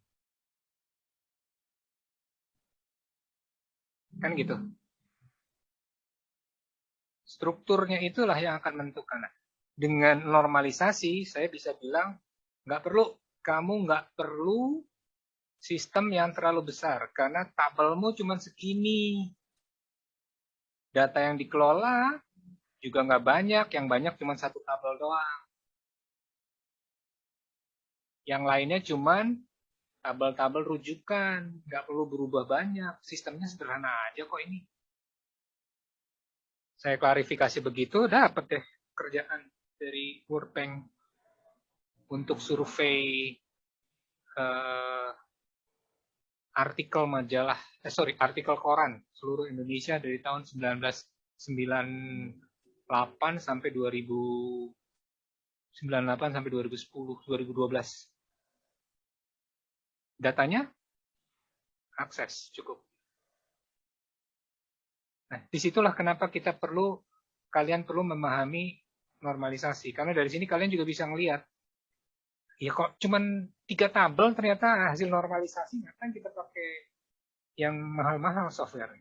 Kan gitu. Strukturnya itulah yang akan menentukan. Dengan normalisasi, saya bisa bilang, kamu nggak perlu sistem yang terlalu besar, karena tabelmu cuma segini. Data yang dikelola juga nggak banyak, yang banyak cuma satu tabel doang. Yang lainnya cuma tabel-tabel rujukan, nggak perlu berubah banyak. Sistemnya sederhana aja kok ini. Saya klarifikasi begitu, dapat deh kerjaan dari World Bank untuk survei artikel koran seluruh Indonesia dari tahun 1998 sampai 2098 sampai 2010, 2012. Datanya akses cukup. Nah, disitulah kenapa kalian perlu memahami normalisasi. Karena dari sini kalian juga bisa ngelihat, ya kok cuman 3 tabel ternyata hasil normalisasi, kan kita pakai yang mahal-mahal software.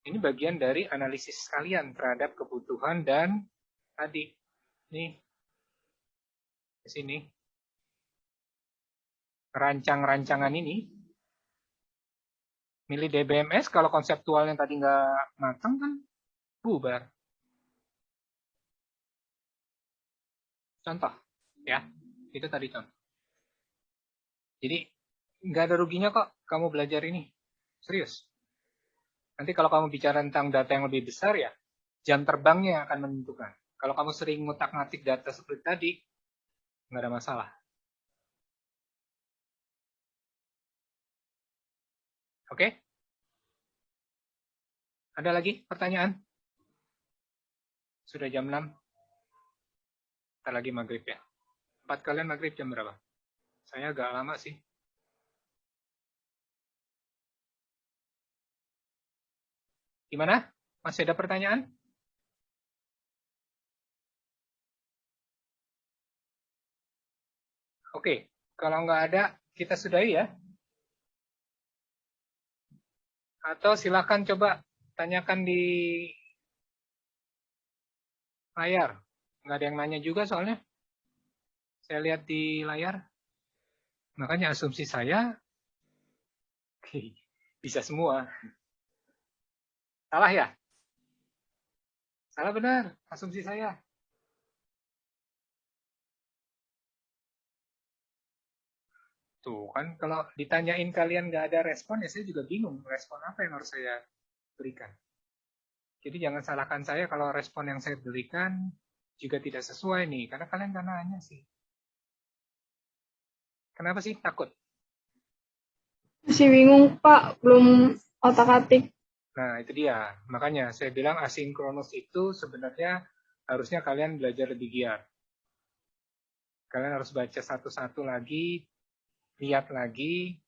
Ini bagian dari analisis kalian terhadap kebutuhan dan tadi, nih, di sini, rancang-rancangan ini, milih DBMS kalau konseptualnya tadi nggak matang kan bubar. Contoh, ya, itu tadi contoh. Jadi nggak ada ruginya kok kamu belajar ini, serius. Nanti kalau kamu bicara tentang data yang lebih besar ya, jam terbangnya yang akan menentukan. Kalau kamu sering ngutak-ngatik data seperti tadi, nggak ada masalah. Oke? Ada lagi pertanyaan? Sudah jam 6. Ntar lagi maghrib ya. 4 kalian maghrib jam berapa? Saya agak lama sih. Gimana? Masih ada pertanyaan? Oke, kalau nggak ada, kita sudahi ya. Atau silakan coba tanyakan di layar. Nggak ada yang nanya juga soalnya. Saya lihat di layar. Makanya asumsi saya bisa semua. Salah ya? Salah benar, asumsi saya. Tuh kan, kalau ditanyain kalian nggak ada respon, ya saya juga bingung respon apa yang harus saya berikan. Jadi jangan salahkan saya kalau respon yang saya berikan juga tidak sesuai nih, karena kalian kan nanya sih. Kenapa sih takut? Masih bingung, Pak. Belum otak-atik. Nah, itu dia. Makanya saya bilang asinkronus itu sebenarnya harusnya kalian belajar lebih giat. Kalian harus baca satu-satu lagi, lihat lagi.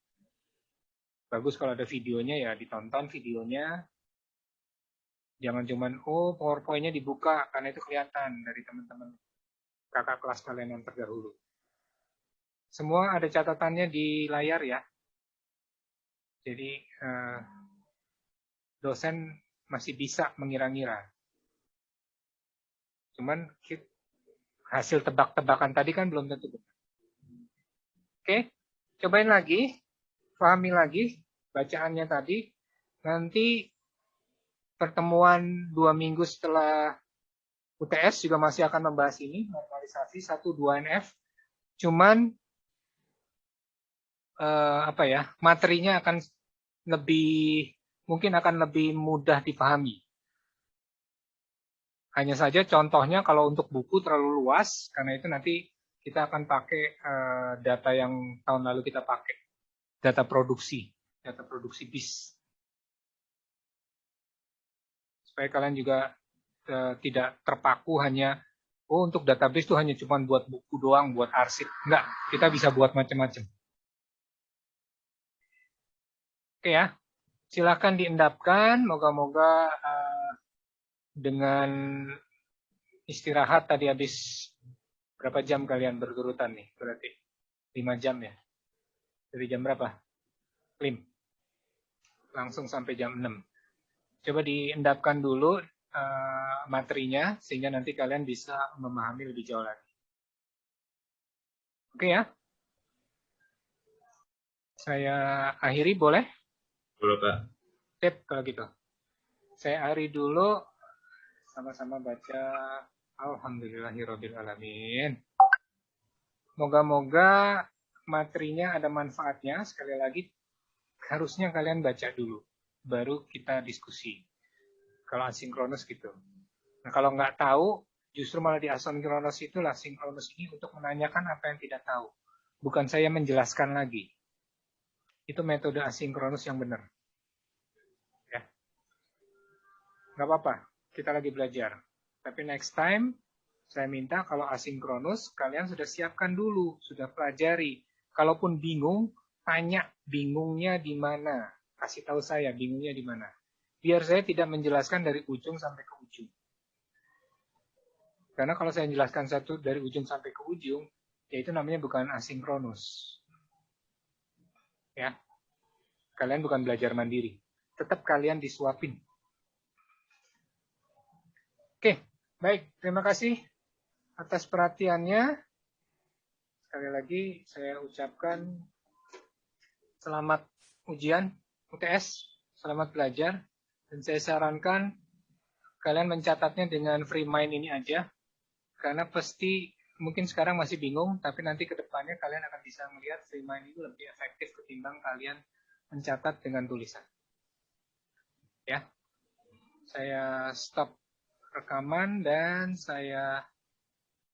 Bagus kalau ada videonya ya, ditonton videonya. Jangan cuman, oh PowerPoint-nya dibuka, karena itu kelihatan dari teman-teman kakak kelas kalian yang terdahulu. Semua ada catatannya di layar ya. Jadi dosen masih bisa mengira-ngira. Cuman hasil tebak-tebakan tadi kan belum tentu benar. Oke, cobain lagi, pahami lagi bacaannya tadi. Nanti pertemuan 2 minggu setelah UTS juga masih akan membahas ini, normalisasi 1-2 NF. Cuman materinya akan mungkin akan lebih mudah dipahami. Hanya saja contohnya kalau untuk buku terlalu luas, karena itu nanti kita akan pakai data yang tahun lalu kita pakai, data produksi bis. Supaya kalian juga tidak terpaku hanya, untuk database itu hanya cuma buat buku doang, buat arsip. Enggak, kita bisa buat macam-macam. Oke ya, silakan diendapkan. Moga-moga dengan istirahat tadi habis berapa jam kalian berurutan nih? Berarti 5 jam ya? Dari jam berapa? Klim. Langsung sampai jam 6. Coba diendapkan dulu materinya, sehingga nanti kalian bisa memahami lebih jauh lagi. Oke ya? Saya akhiri boleh? Boleh, Pak. Sip, kalau gitu. Saya akhiri dulu. Sama-sama baca Alhamdulillahirrabbilalamin. Moga-moga materinya ada manfaatnya. Sekali lagi, harusnya kalian baca dulu. Baru kita diskusi. Kalau asinkronus gitu. Nah, kalau nggak tahu, justru malah di asinkronus itulah sinkronus ini untuk menanyakan apa yang tidak tahu. Bukan saya menjelaskan lagi. Itu metode asinkronus yang benar. Ya. Nggak apa-apa. Kita lagi belajar. Tapi next time, saya minta kalau asinkronus, kalian sudah siapkan dulu, sudah pelajari. Kalaupun bingung, tanya bingungnya di mana. Kasih tahu saya bingungnya di mana. Biar saya tidak menjelaskan dari ujung sampai ke ujung. Karena kalau saya menjelaskan satu dari ujung sampai ke ujung, ya itu namanya bukan asinkronus. Ya, kalian bukan belajar mandiri. Tetap kalian disuapin. Oke, baik. Terima kasih atas perhatiannya. Sekali lagi saya ucapkan selamat ujian UTS, selamat belajar. Dan saya sarankan kalian mencatatnya dengan free mind ini aja. Karena pasti mungkin sekarang masih bingung, tapi nanti ke depannya kalian akan bisa melihat free mind itu lebih efektif ketimbang kalian mencatat dengan tulisan. Ya, saya stop rekaman dan saya